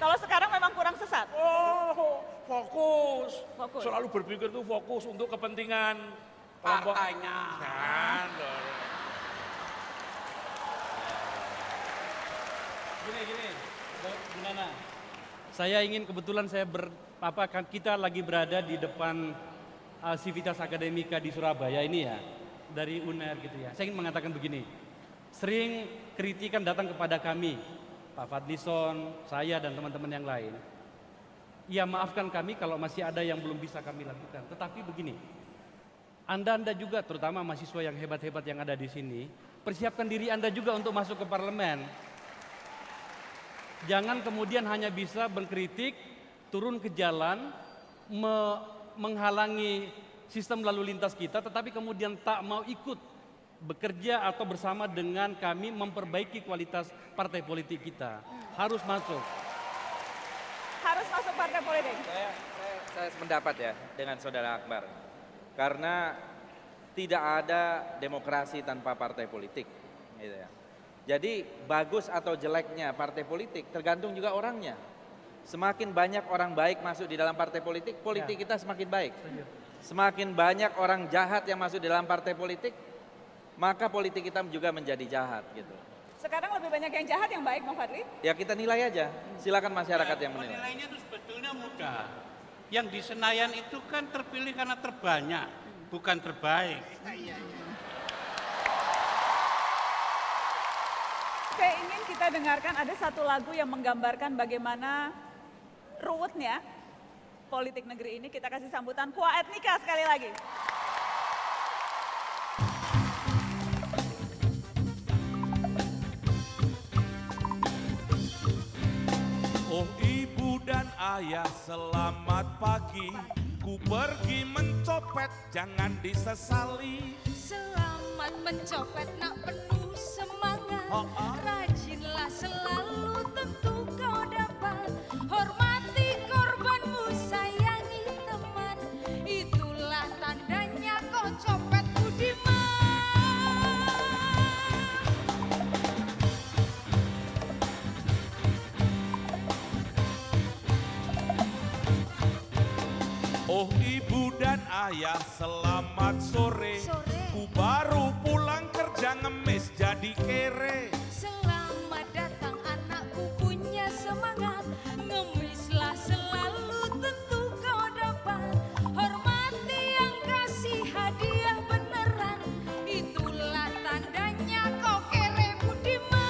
Kalau sekarang memang kurang sesat? Oh, fokus. Selalu berpikir tuh fokus untuk kepentingan partainya. Gini, gimana? Saya ingin kebetulan kita lagi berada di depan Civitas Akademika di Surabaya ini ya, dari UNER gitu ya. Saya ingin mengatakan begini, sering kritikan datang kepada kami, Pak Fadlizon, saya dan teman-teman yang lain. Ya maafkan kami kalau masih ada yang belum bisa kami lakukan. Tetapi begini, Anda juga terutama mahasiswa yang hebat-hebat yang ada di sini, persiapkan diri Anda juga untuk masuk ke parlemen. Jangan kemudian hanya bisa mengkritik, turun ke jalan, menghalangi sistem lalu lintas kita, tetapi kemudian tak mau ikut bekerja atau bersama dengan kami memperbaiki kualitas partai politik kita. Harus masuk. Harus masuk partai politik? Saya sependapat ya dengan Saudara Akbar. Karena tidak ada demokrasi tanpa partai politik. Gitu ya. Jadi bagus atau jeleknya partai politik tergantung juga orangnya. Semakin banyak orang baik masuk di dalam partai politik, politik kita semakin baik. Semakin banyak orang jahat yang masuk di dalam partai politik, maka politik kita juga menjadi jahat gitu. Sekarang lebih banyak yang jahat yang baik, Bang Fadli? Ya kita nilai aja, silakan masyarakat yang menilai. Menilainya itu sebetulnya mudah. Yang di Senayan itu kan terpilih karena terbanyak, bukan terbaik. Saya ingin kita dengarkan ada satu lagu yang menggambarkan bagaimana ruwetnya politik negeri ini. Kita kasih sambutan Pua Etnika sekali lagi. Oh ibu dan ayah selamat pagi, ku pergi mencopet jangan disesali. Selamat mencopet nak penuh semangat, rajinlah selalu tentu kau dapat. Hormati korbanmu, sayangi teman, itulah tandanya kau copet budiman. Oh ibu dan ayah selamat sore, ku baru pulang kerja ngemis jadi kere. Selamat datang anakku punya semangat, ngemislah selalu tentu kau dapat. Hormati yang kasih hadiah beneran, itulah tandanya kau kere budiman.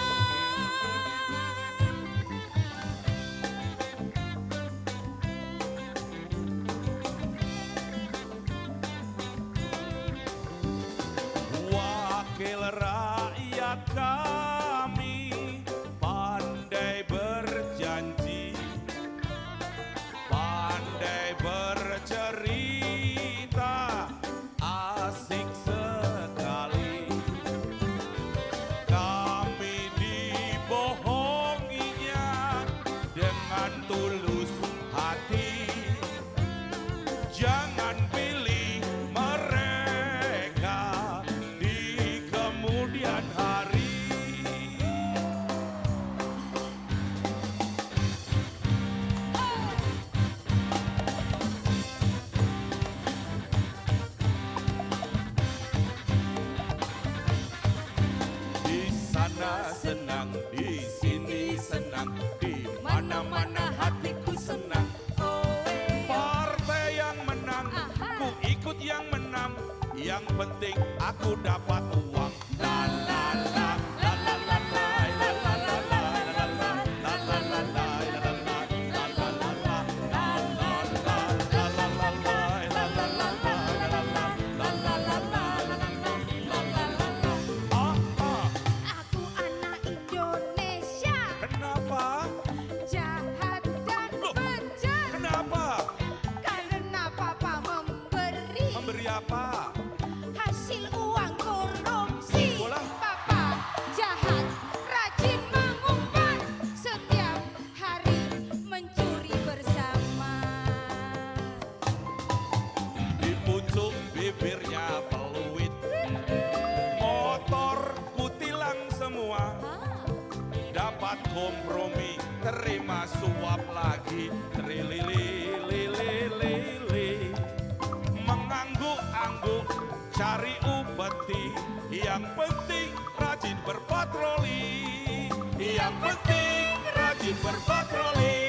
penting aku dapat uang. La la la la la la la la la la la la la la la la. Aku anak Indonesia. Kenapa? Jahat dan bejat. Kenapa? Karena papa memberi. Memberi apa? Hasil uang korupsi. Bola. Papa jahat, rajin mengumpat. Setiap hari mencuri bersama. Di pucuk bibirnya peluit, motor kutilang semua. Dapat kompromi, terima suap lagi. Trilili, mengangguk-angguk, cari upeti. Yang penting rajin berpatroli. Yang penting rajin berpatroli.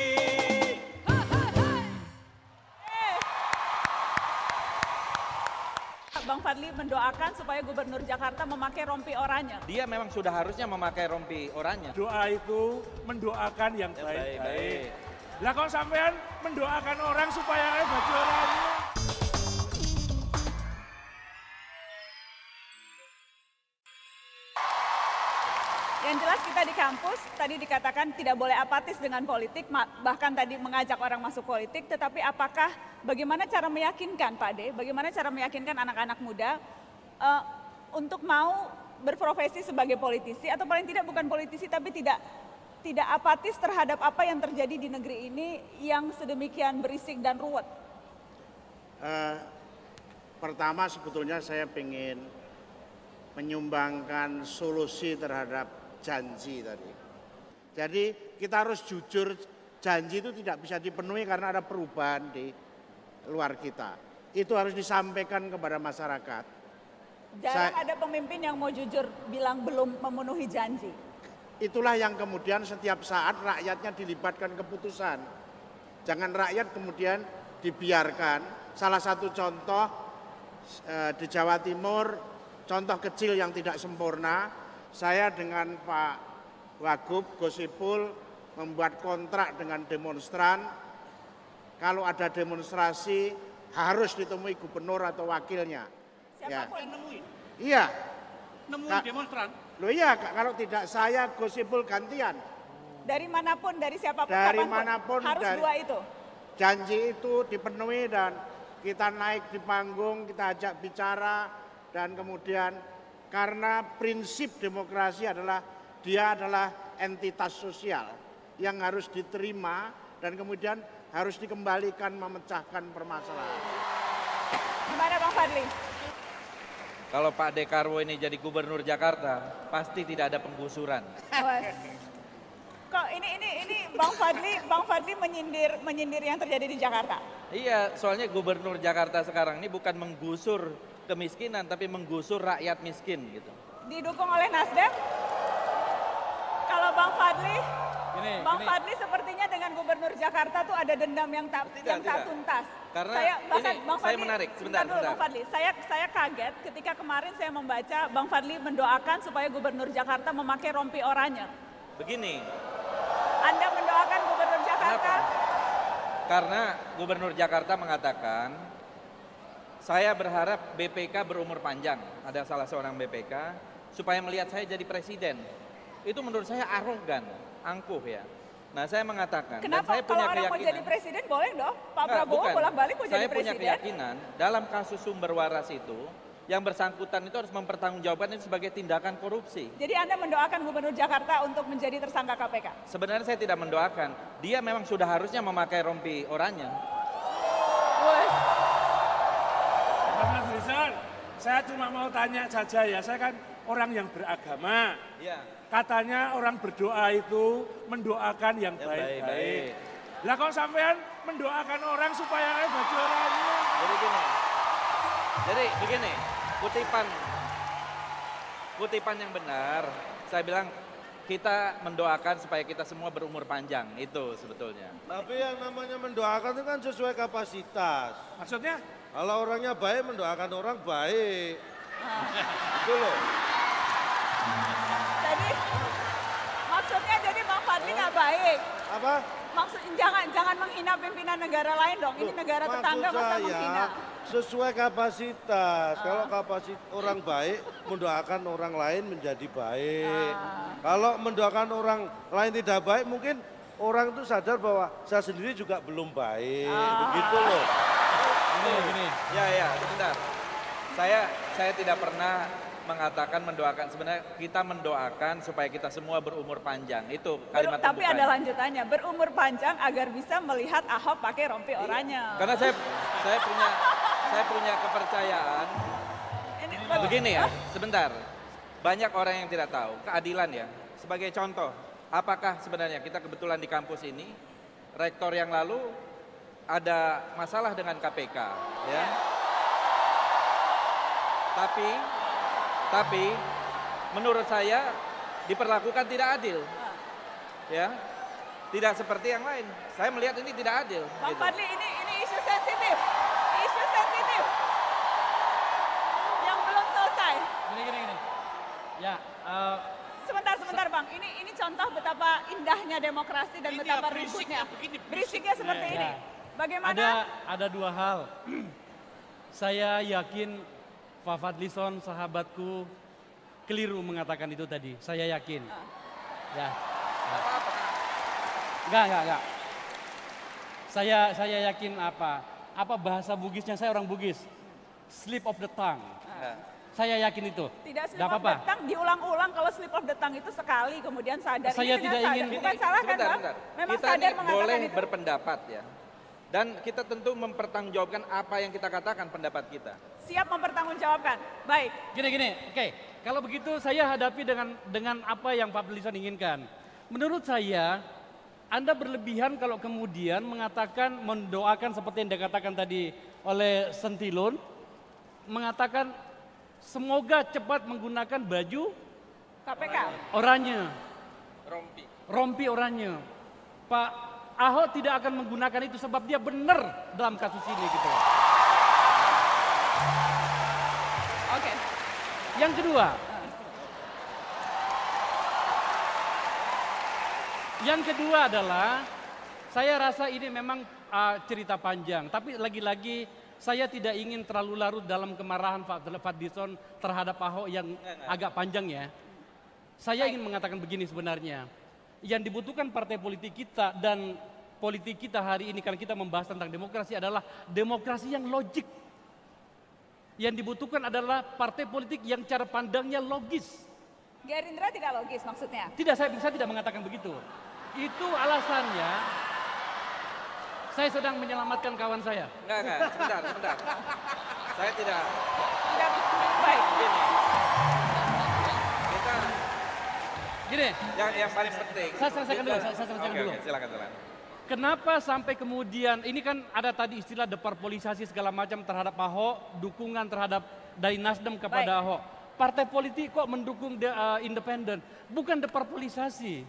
Bang Fadli mendoakan supaya Gubernur Jakarta memakai rompi oranye. Dia memang sudah harusnya memakai rompi oranye. Doa itu mendoakan yang baik-baik. Lah kok sampean mendoakan orang supaya kayak baju oranye? Yang jelas kita di kampus tadi dikatakan tidak boleh apatis dengan politik, bahkan tadi mengajak orang masuk politik, tetapi apakah bagaimana cara meyakinkan Pak De, bagaimana cara meyakinkan anak-anak muda untuk mau berprofesi sebagai politisi atau paling tidak bukan politisi tapi tidak apatis terhadap apa yang terjadi di negeri ini yang sedemikian berisik dan ruwet? Pertama sebetulnya saya ingin menyumbangkan solusi terhadap janji tadi. Jadi kita harus jujur, janji itu tidak bisa dipenuhi karena ada perubahan di luar kita. Itu harus disampaikan kepada masyarakat. Jarang ada pemimpin yang mau jujur bilang belum memenuhi janji. Itulah yang kemudian setiap saat rakyatnya dilibatkan keputusan. Jangan rakyat kemudian dibiarkan. Salah satu contoh di Jawa Timur, contoh kecil yang tidak sempurna, saya dengan Pak Wagub Gosipul membuat kontrak dengan demonstran. Kalau ada demonstrasi harus ditemui gubernur atau wakilnya. Siapa yang nemuin? Iya. Nemuin demonstran? Loh iya, kalau tidak saya Gosipul gantian. Dari manapun, dari siapapun, Dari kapanpun, manapun, harus dua itu. Janji itu dipenuhi dan kita naik di panggung, kita ajak bicara dan kemudian karena prinsip demokrasi adalah dia adalah entitas sosial yang harus diterima dan kemudian harus dikembalikan memecahkan permasalahan. Gimana Bang Fadli? Kalau Pak Dekarwo ini jadi gubernur Jakarta, pasti tidak ada penggusuran. Kok ini Bang Fadli menyindir yang terjadi di Jakarta? Iya, soalnya gubernur Jakarta sekarang ini bukan menggusur kemiskinan, tapi menggusur rakyat miskin gitu. Didukung oleh Nasdem? Kalau Bang Fadli, Fadli sepertinya dengan gubernur Jakarta tuh ada dendam yang tak tuntas. Karena saya menarik, sebentar. Bang Fadli, saya kaget ketika kemarin saya membaca Bang Fadli mendoakan supaya gubernur Jakarta memakai rompi oranye. Begini. Anda mendoakan gubernur Jakarta? Karena gubernur Jakarta mengatakan, saya berharap BPK berumur panjang, ada salah seorang BPK, supaya melihat saya jadi presiden. Itu menurut saya arogan, angkuh ya. Nah saya mengatakan, kenapa dan saya punya kalau orang mau jadi presiden boleh dong? Pak Prabowo bolak-balik mau jadi presiden. Saya punya keyakinan dalam kasus sumber waras itu, yang bersangkutan itu harus mempertanggungjawabkan itu sebagai tindakan korupsi. Jadi Anda mendoakan gubernur Jakarta untuk menjadi tersangka KPK? Sebenarnya saya tidak mendoakan, dia memang sudah harusnya memakai rompi oranye. Mas Rizal, saya cuma mau tanya saja ya, saya kan orang yang beragama. Ya. Katanya orang berdoa itu mendoakan yang baik-baik. Lah kok sampean mendoakan orang supaya kayak baju oranye? Jadi begini, kutipan yang benar, saya bilang kita mendoakan supaya kita semua berumur panjang, itu sebetulnya. Tapi yang namanya mendoakan itu kan sesuai kapasitas. Maksudnya? Kalau orangnya baik, mendoakan orang baik. Itu loh. Jadi maksudnya jadi Bang Fadli nggak baik. Apa? Maksud jangan menghina pimpinan negara lain dong. Ini negara tetangga masa menghina. Sesuai kapasitas. Kalau kapasitas orang baik, mendoakan orang lain menjadi baik. Kalau mendoakan orang lain tidak baik, mungkin orang itu sadar bahwa saya sendiri juga belum baik. Begitu loh. Gini. Ya, sebentar. Saya tidak pernah mengatakan mendoakan, sebenarnya kita mendoakan supaya kita semua berumur panjang, itu kalimat Tapi pembukaan. ada lanjutannya, berumur panjang agar bisa melihat Ahok pakai rompi oranye. Karena saya punya kepercayaan. Begini ya, sebentar. Banyak orang yang tidak tahu keadilan ya. Sebagai contoh, apakah sebenarnya kita kebetulan di kampus ini rektor yang lalu ada masalah dengan KPK, ya. Tapi menurut saya diperlakukan tidak adil, ya, tidak seperti yang lain. Saya melihat ini tidak adil. Bang gitu. Fadli, ini isu sensitif, yang belum selesai. Gini. Ya. Sebentar Bang, ini contoh betapa indahnya demokrasi dan betapa ributnya. Berisiknya seperti ini. Bagaimana? Ada dua hal. Saya yakin Pak Fadlison sahabatku keliru mengatakan itu tadi. Saya yakin. Ya. Enggak. Saya yakin apa bahasa Bugisnya, saya orang Bugis. Slip of the tongue. Saya yakin itu. Tidak slip Nggak of apa-apa. the tongue, diulang-ulang. Kalau slip of the tongue itu sekali kemudian sadar. Saya Ini tidak sadar. ingin. Bukan salah kan Bang? Memang Kita sadar ini mengatakan boleh itu. berpendapat ya. Dan kita tentu mempertanggungjawabkan apa yang kita katakan pendapat kita. Siap mempertanggungjawabkan. Baik. Gini. Oke. Kalau begitu saya hadapi dengan apa yang Pak Fadlison inginkan. Menurut saya, Anda berlebihan kalau kemudian mengatakan, mendoakan seperti yang dikatakan tadi oleh Sentilun, mengatakan semoga cepat menggunakan baju KPK. oranye. Rompi oranye. Pak Ahok tidak akan menggunakan itu sebab dia benar dalam kasus ini gitu. Oke. Yang kedua adalah saya rasa ini memang cerita panjang, tapi lagi-lagi saya tidak ingin terlalu larut dalam kemarahan Pak Fadlison terhadap Ahok yang agak panjang ya. Saya ingin mengatakan begini sebenarnya. Yang dibutuhkan partai politik kita dan politik kita hari ini, karena kita membahas tentang demokrasi, adalah demokrasi yang logik. Yang dibutuhkan adalah partai politik yang cara pandangnya logis. Gerindra tidak logis maksudnya? Tidak, saya tidak mengatakan begitu. Itu alasannya saya sedang menyelamatkan kawan saya. Enggak, sebentar. Saya tidak. Baik. Gini. Yang paling penting. Saya selesaikan dulu. Oke, silakan. Kenapa sampai kemudian, ini kan ada tadi istilah deparpolisasi segala macam terhadap Ahok, dukungan terhadap dari Nasdem kepada Ahok. Partai politik kok mendukung independen? Bukan deparpolisasi.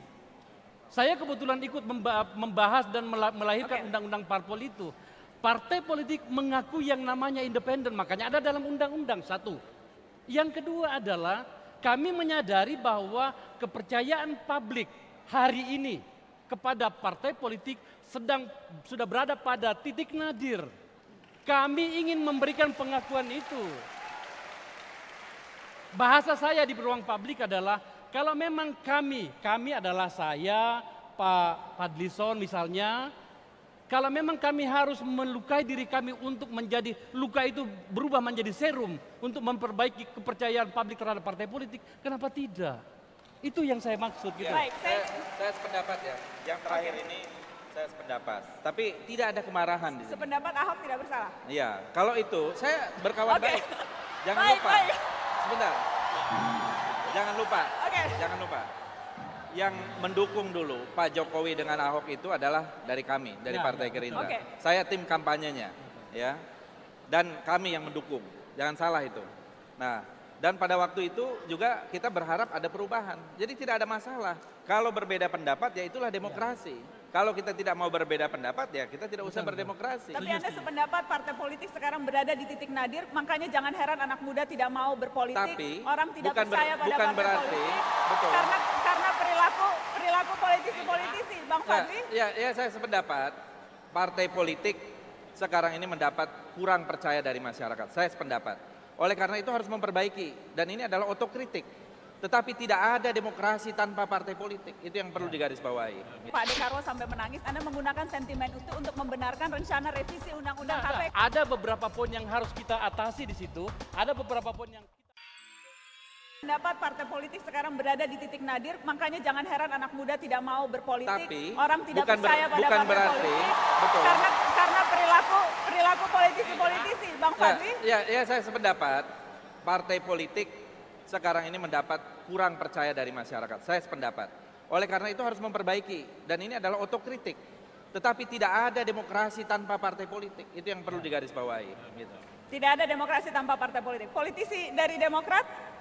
Saya kebetulan ikut membahas dan melahirkan undang-undang parpol itu. Partai politik mengaku yang namanya independen, makanya ada dalam undang-undang satu. Yang kedua adalah kami menyadari bahwa kepercayaan publik hari ini kepada partai politik sudah berada pada titik nadir. Kami ingin memberikan pengakuan itu. Bahasa saya di ruang publik adalah, kalau memang kami adalah saya, Pak Fadlison misalnya, kalau memang kami harus melukai diri kami untuk menjadi, luka itu berubah menjadi serum untuk memperbaiki kepercayaan publik terhadap partai politik, kenapa tidak? Itu yang saya maksud gitu. Ya, saya sependapat ya. Yang terakhir ini saya sependapat. Tapi tidak ada kemarahan di sini. Sependapat Ahok tidak bersalah? Iya, kalau itu saya berkawan baik. Jangan lupa. Sebentar. Jangan lupa. Yang mendukung dulu Pak Jokowi dengan Ahok itu adalah dari kami, dari Partai Gerindra. Saya tim kampanyenya, ya. Dan kami yang mendukung. Jangan salah itu. Nah, dan pada waktu itu juga kita berharap ada perubahan. Jadi tidak ada masalah. Kalau berbeda pendapat ya itulah demokrasi. Kalau kita tidak mau berbeda pendapat ya kita tidak usah berdemokrasi. Tapi Anda sependapat partai politik sekarang berada di titik nadir, makanya jangan heran anak muda tidak mau berpolitik, Tapi, orang tidak bukan percaya pada bukan partai berarti, politik, betul. karena perilaku politisi-politisi, Bang Fadli. Ya, saya sependapat. Partai politik sekarang ini mendapat kurang percaya dari masyarakat. Saya sependapat. Oleh karena itu harus memperbaiki. Dan ini adalah otokritik. Tetapi tidak ada demokrasi tanpa partai politik. Itu yang perlu digarisbawahi. Pak Dekarwo sampai menangis, Anda menggunakan sentimen itu untuk membenarkan rencana revisi Undang-Undang KPK. Ada beberapa poin yang harus kita atasi di situ. Ada beberapa poin yang Pendapat partai politik sekarang berada di titik nadir, makanya jangan heran anak muda tidak mau berpolitik, Tapi, orang tidak bukan percaya pada bukan partai berarti, politik, betul. karena perilaku politisi-politisi, Bang Fadli. Ya, saya sependapat. Partai politik sekarang ini mendapat kurang percaya dari masyarakat. Saya sependapat. Oleh karena itu harus memperbaiki. Dan ini adalah otokritik. Tetapi tidak ada demokrasi tanpa partai politik. Itu yang perlu digarisbawahi. Gitu. Tidak ada demokrasi tanpa partai politik. Politisi dari Demokrat?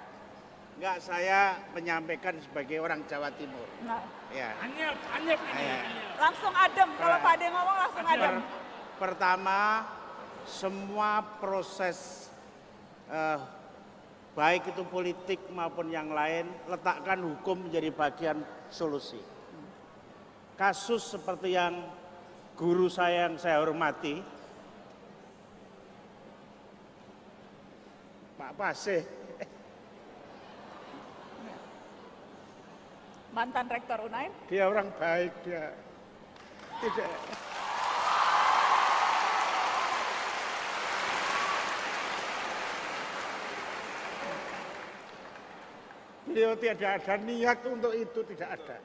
Enggak, saya menyampaikan sebagai orang Jawa Timur. Nah. Ya. Anyep ini. Langsung adem, kalau Pak Ade ngomong langsung adem. Pertama, semua proses baik itu politik maupun yang lain, letakkan hukum menjadi bagian solusi. Kasus seperti yang guru saya yang saya hormati, Pak Paseh, Mantan Rektor UNAIN? dia orang baik, dia tidak. Beliau tidak ada niat untuk itu, tidak ada.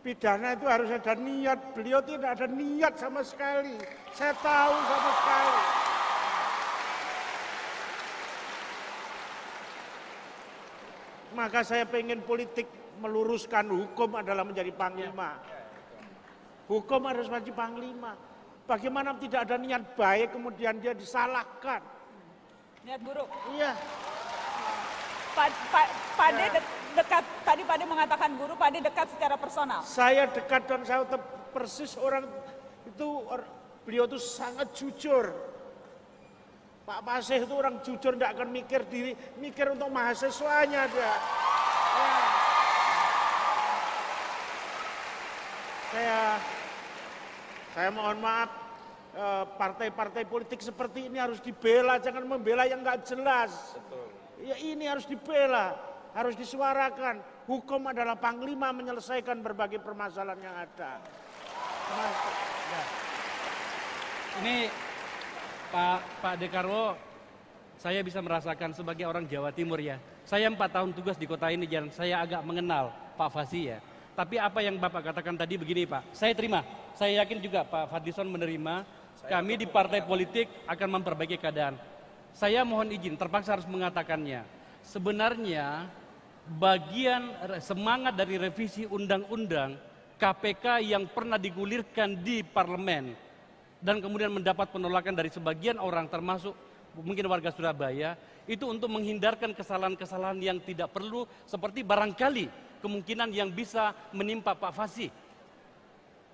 Pidana itu harus ada niat, beliau tidak ada niat sama sekali. Saya tahu sama sekali. Maka saya pengen politik meluruskan hukum adalah menjadi panglima. Hukum harus menjadi panglima. Bagaimana tidak ada niat baik kemudian dia disalahkan. Niat buruk? Iya. Pak Ade dekat, tadi Pak Ade mengatakan guru, Pak Ade dekat secara personal. Saya dekat dan saya tahu persis orang itu, beliau itu sangat jujur. Pak Paseh itu orang jujur, tidak akan mikir diri, mikir untuk mahasiswanya dia. Saya mohon maaf, partai-partai politik seperti ini harus dibela, jangan membela yang nggak jelas. Betul. Ya ini harus dibela, harus disuarakan. Hukum adalah panglima menyelesaikan berbagai permasalahan yang ada. Ini Pak Dekarwo, saya bisa merasakan sebagai orang Jawa Timur ya. Saya 4 tahun tugas di kota ini dan saya agak mengenal Pak Fasi ya. Tapi apa yang Bapak katakan tadi begini Pak, saya terima. Saya yakin juga Pak Fadlison menerima, kami di partai politik akan memperbaiki keadaan. Saya mohon izin, terpaksa harus mengatakannya. Sebenarnya bagian semangat dari revisi undang-undang KPK yang pernah digulirkan di parlemen dan kemudian mendapat penolakan dari sebagian orang termasuk mungkin warga Surabaya, itu untuk menghindarkan kesalahan-kesalahan yang tidak perlu seperti barangkali kemungkinan yang bisa menimpa Pak Fasi.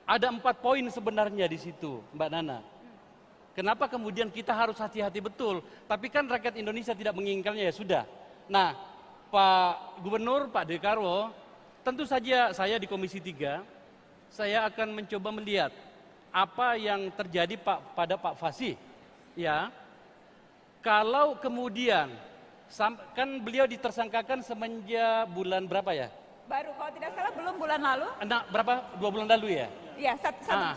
Ada 4 poin sebenarnya di situ, Mbak Nana. Kenapa kemudian kita harus hati-hati betul? Tapi kan rakyat Indonesia tidak menginginkannya, ya sudah. Nah, Pak Gubernur, Pak Dekarwo, tentu saja saya di Komisi 3, saya akan mencoba melihat apa yang terjadi pada Pak Fasi. Ya, kalau kemudian, kan beliau ditersangkakan semenjak bulan berapa ya? Baru, kalau tidak salah belum bulan lalu. Nah, berapa? 2 bulan lalu ya? Iya,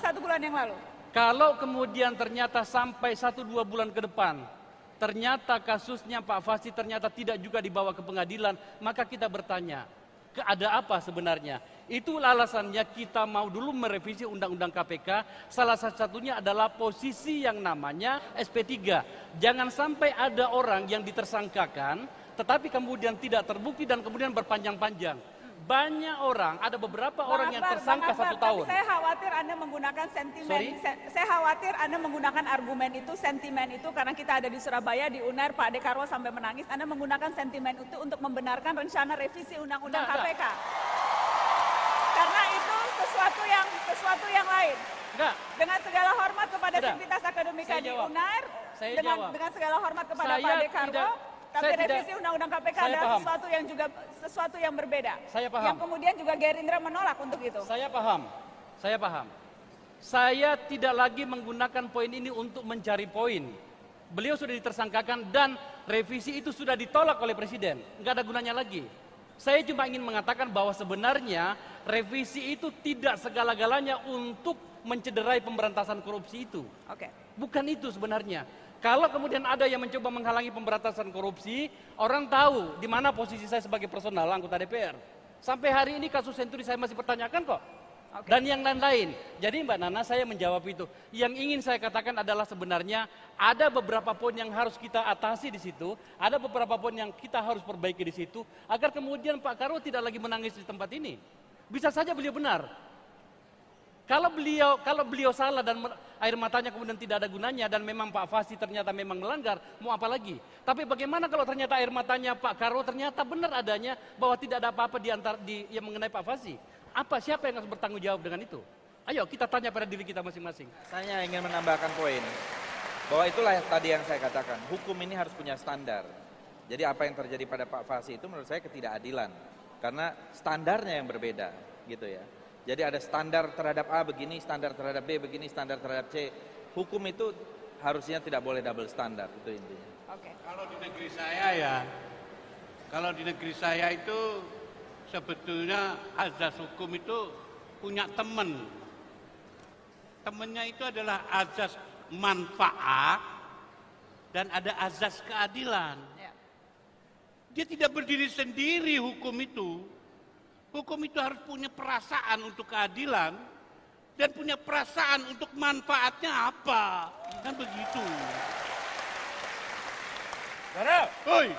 satu bulan yang lalu. Kalau kemudian ternyata sampai 1-2 bulan ke depan, ternyata kasusnya Pak Fasi ternyata tidak juga dibawa ke pengadilan, maka kita bertanya, ada apa sebenarnya? Itulah alasannya kita mau dulu merevisi Undang-Undang KPK, salah satunya adalah posisi yang namanya SP3. Jangan sampai ada orang yang ditersangkakan, tetapi kemudian tidak terbukti dan kemudian berpanjang-panjang. Banyak orang, ada beberapa orang yang tersangka 1 tahun. Saya khawatir Anda menggunakan sentimen, saya khawatir Anda menggunakan argumen itu, sentimen itu, karena kita ada di Surabaya, di UNER, Pak Dekarwo sampai menangis, Anda menggunakan sentimen itu untuk membenarkan rencana revisi Undang-Undang KPK. Karena itu sesuatu sesuatu yang lain. Enggak. Dengan segala hormat kepada Sudah. Sivitas Akademika Saya di jawab. UNAR, Saya dengan jawab. segala hormat kepada Saya Pak Dekarwo, tidak- tapi saya tidak- revisi Undang-Undang KPK saya adalah paham. sesuatu yang berbeda. Saya paham. Yang kemudian juga Gerindra menolak untuk itu. Saya paham. Saya paham. Saya tidak lagi menggunakan poin ini untuk mencari poin. Beliau sudah ditersangkakan dan revisi itu sudah ditolak oleh Presiden. Nggak ada gunanya lagi. Saya cuma ingin mengatakan bahwa sebenarnya revisi itu tidak segala-galanya untuk mencederai pemberantasan korupsi itu. Oke. Bukan itu sebenarnya. Kalau kemudian ada yang mencoba menghalangi pemberantasan korupsi, orang tahu di mana posisi saya sebagai personal anggota DPR. Sampai hari ini kasus Senturi saya masih pertanyakan kok. Dan yang lain-lain. Jadi Mbak Nana saya menjawab itu. Yang ingin saya katakan adalah sebenarnya ada beberapa poin yang harus kita atasi di situ, ada beberapa poin yang kita harus perbaiki di situ, agar kemudian Pak Karwo tidak lagi menangis di tempat ini. Bisa saja beliau benar. Kalau beliau salah dan air matanya kemudian tidak ada gunanya dan memang Pak Fasih ternyata memang melanggar, mau apa lagi? Tapi bagaimana kalau ternyata air matanya Pak Karwo ternyata benar adanya bahwa tidak ada apa-apa yang mengenai Pak Fasih? Siapa yang harus bertanggung jawab dengan itu? Ayo kita tanya pada diri kita masing-masing. Saya ingin menambahkan poin bahwa itulah tadi yang saya katakan, hukum ini harus punya standar. Jadi apa yang terjadi pada Pak Fasih itu menurut saya ketidakadilan karena standarnya yang berbeda, gitu ya. Jadi ada standar terhadap A begini, standar terhadap B begini, standar terhadap C. Hukum itu harusnya tidak boleh double standar, itu intinya. Oke. Kalau di negeri saya ya, kalau di negeri saya itu sebetulnya azas hukum itu punya teman. Temannya itu adalah azas manfaat dan ada azas keadilan. Dia tidak berdiri sendiri hukum itu. Hukum itu harus punya perasaan untuk keadilan dan punya perasaan untuk manfaatnya apa. Kan begitu. Gara, Hoi.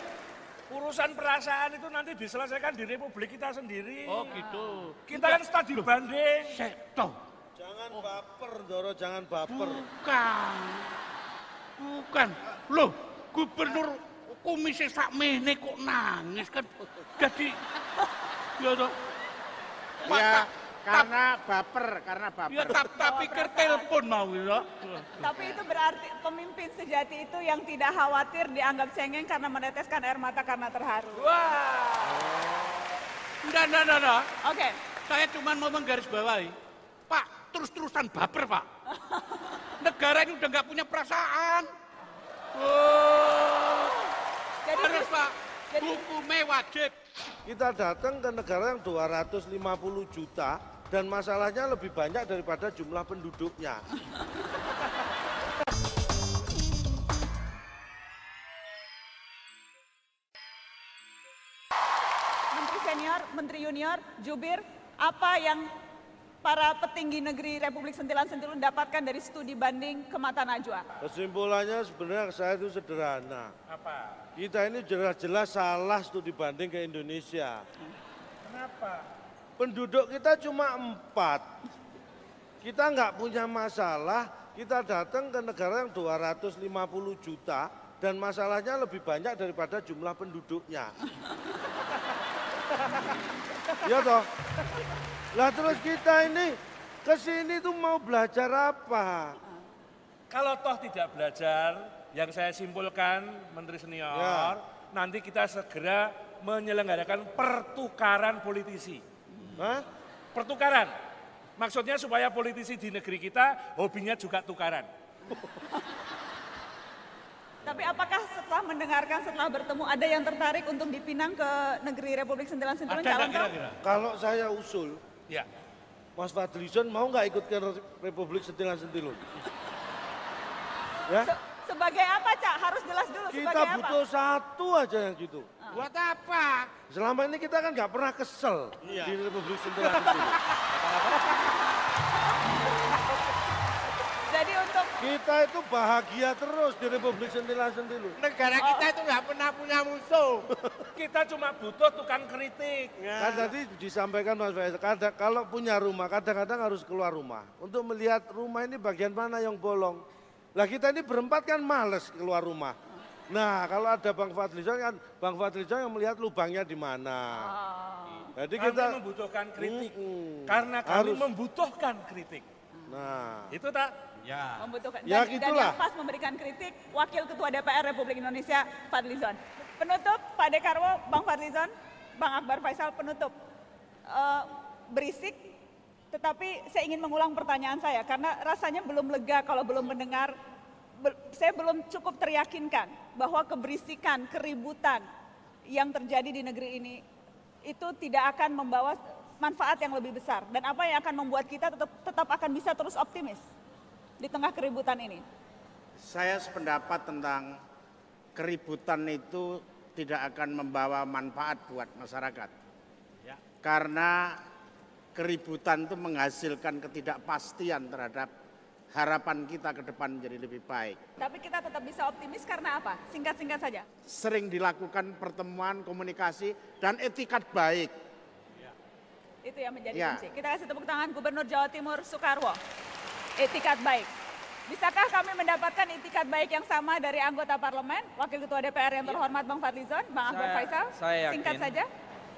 urusan perasaan itu nanti diselesaikan di Republik kita sendiri. Oh gitu. Kita kan studi banding. Seto. Jangan baper, Doro, jangan baper. Bukan. Loh, gubernur komisi sakmene kok nangis kan. Jadi ya toh. Ya, karena baper. Ya tapi pikir telepon mau ya. Tapi itu berarti pemimpin sejati itu yang tidak khawatir dianggap cengeng karena meneteskan air mata karena terharu. Enggak. Oke. Saya cuma mau menggarisbawahi. Pak, terus-terusan baper, Pak. Negara ini udah nggak punya perasaan. Harus, Pak. Hukumnya wajib. Kita datang ke negara yang 250 juta dan masalahnya lebih banyak daripada jumlah penduduknya. Menteri senior, Menteri junior, Jubir, apa yang para petinggi negeri Republik Sentilan Sentilun dapatkan dari studi banding ke mata Najwa? Kesimpulannya sebenarnya saya itu sederhana. Apa? Kita ini jelas-jelas salah studi banding ke Indonesia. Kenapa? Penduduk kita cuma 4. Kita nggak punya masalah, kita datang ke negara yang 250 juta dan masalahnya lebih banyak daripada jumlah penduduknya. Ya toh? Lah terus kita ini kesini tuh mau belajar apa? Kalau toh tidak belajar, yang saya simpulkan Menteri Senior, nanti kita segera menyelenggarakan pertukaran politisi. Pertukaran, maksudnya supaya politisi di negeri kita hobinya juga tukaran. Tapi apakah setelah bertemu ada yang tertarik untuk dipinang ke negeri Republik Sentilan Sentilun calon kira-kira? Kalau saya usul, ya, Mas Fadlizon mau nggak ikut ke Republik Sentilan Sentilun? Ya? Sebagai apa, Cak? Harus jelas dulu Kita sebagai apa? butuh satu aja yang gitu. Buat apa? Selama ini kita kan nggak pernah kesel di Republik Sentilan Sentilun. Jadi untuk kita itu bahagia terus di Republik Sentilan Sentilun. Negara kita itu nggak pernah punya musuh. Kita cuma butuh tukang kritik. Kan tadi disampaikan Mas Faisal, kalau punya rumah kadang-kadang harus keluar rumah untuk melihat rumah ini bagian mana yang bolong. Lah kita ini berempat kan males keluar rumah. Nah, kalau ada Bang Fadlizon kan, Bang Fadlizon yang melihat lubangnya di mana. Jadi kami kita membutuhkan kritik, karena kami membutuhkan kritik. Nah, itu tak? Ya. Membutuhkan. Ya, Dan gitulah. yang pas memberikan kritik, Wakil Ketua DPR Republik Indonesia, Fadlizon. Penutup, Pak Dekarwo, Bang Fadlizon, Bang Akbar Faisal, penutup. Berisik, tetapi saya ingin mengulang pertanyaan saya, karena rasanya belum lega kalau belum mendengar, saya belum cukup teryakinkan bahwa keberisikan, keributan yang terjadi di negeri ini, itu tidak akan membawa manfaat yang lebih besar. Dan apa yang akan membuat kita tetap akan bisa terus optimis di tengah keributan ini? Saya sependapat tentang keributan itu tidak akan membawa manfaat buat masyarakat. Ya. Karena keributan itu menghasilkan ketidakpastian terhadap harapan kita ke depan menjadi lebih baik. Tapi kita tetap bisa optimis karena apa? Singkat-singkat saja. Sering dilakukan pertemuan, komunikasi, dan etikat baik. Itu yang menjadi Ya. kunci. Kita kasih tepuk tangan Gubernur Jawa Timur Soekarwo. Etikat baik. Bisakah kami mendapatkan itikat baik yang sama dari anggota parlemen, Wakil Ketua DPR yang terhormat Bang Fadlizon, Bang Akbar Faisal? Saya Singkat yakin saja.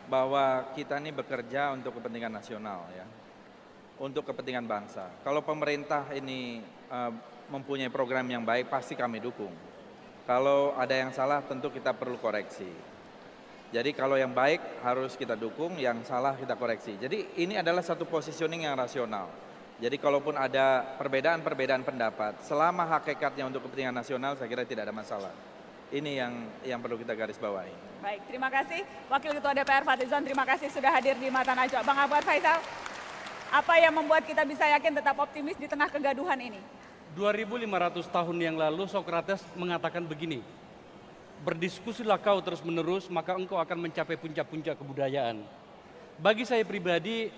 bahwa kita ini bekerja untuk kepentingan nasional ya, untuk kepentingan bangsa. Kalau pemerintah ini mempunyai program yang baik, pasti kami dukung. Kalau ada yang salah, tentu kita perlu koreksi. Jadi kalau yang baik harus kita dukung, yang salah kita koreksi. Jadi ini adalah satu positioning yang rasional. Jadi kalaupun ada perbedaan-perbedaan pendapat, selama hakikatnya untuk kepentingan nasional, saya kira tidak ada masalah. Ini yang perlu kita garis bawahi. Baik, terima kasih Wakil Ketua DPR Fadlizon, terima kasih sudah hadir di Mata Najwa. Bang Akbar Faisal, apa yang membuat kita bisa yakin tetap optimis di tengah kegaduhan ini? 2500 tahun yang lalu Socrates mengatakan begini, berdiskusilah kau terus menerus, maka engkau akan mencapai puncak-puncak kebudayaan. Bagi saya pribadi,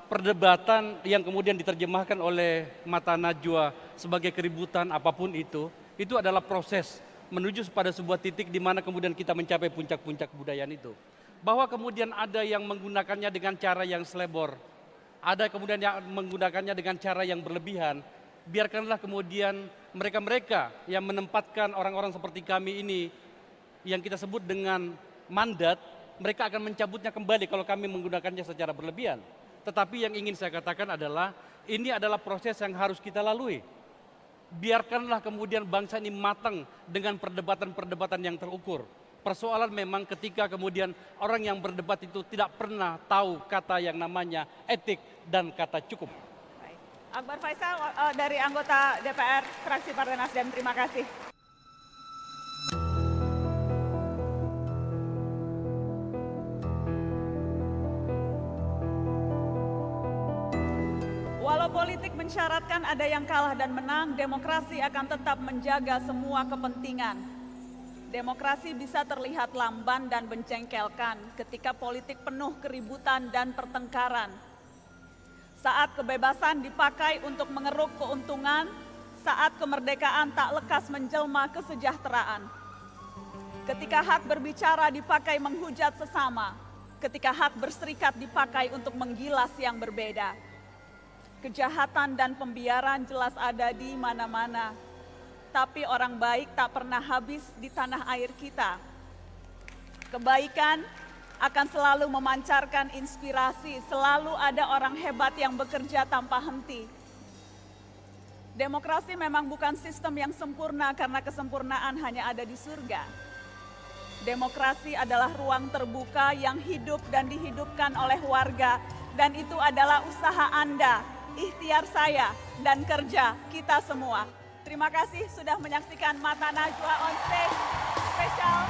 perdebatan yang kemudian diterjemahkan oleh Mata Najwa sebagai keributan apapun itu adalah proses menuju pada sebuah titik di mana kemudian kita mencapai puncak-puncak kebudayaan itu. Bahwa kemudian ada yang menggunakannya dengan cara yang selebor, ada kemudian yang menggunakannya dengan cara yang berlebihan, biarkanlah kemudian mereka-mereka yang menempatkan orang-orang seperti kami ini, yang kita sebut dengan mandat, mereka akan mencabutnya kembali kalau kami menggunakannya secara berlebihan. Tetapi yang ingin saya katakan adalah, ini adalah proses yang harus kita lalui. Biarkanlah kemudian bangsa ini matang dengan perdebatan-perdebatan yang terukur. Persoalan memang ketika kemudian orang yang berdebat itu tidak pernah tahu kata yang namanya etik dan kata cukup. Akbar Faisal dari anggota DPR fraksi Partai Nasdem, terima kasih. Walau politik mensyaratkan ada yang kalah dan menang, demokrasi akan tetap menjaga semua kepentingan. Demokrasi bisa terlihat lamban dan mencengkelkan ketika politik penuh keributan dan pertengkaran. Saat kebebasan dipakai untuk mengeruk keuntungan, saat kemerdekaan tak lekas menjelma kesejahteraan. Ketika hak berbicara dipakai menghujat sesama, ketika hak berserikat dipakai untuk menggilas yang berbeda. Kejahatan dan pembiaran jelas ada di mana-mana, tapi orang baik tak pernah habis di tanah air kita. Kebaikan akan selalu memancarkan inspirasi, selalu ada orang hebat yang bekerja tanpa henti. Demokrasi memang bukan sistem yang sempurna karena kesempurnaan hanya ada di surga. Demokrasi adalah ruang terbuka yang hidup dan dihidupkan oleh warga, dan itu adalah usaha Anda, ikhtiar saya, dan kerja kita semua. Terima kasih sudah menyaksikan Mata Najwa on Stage spesial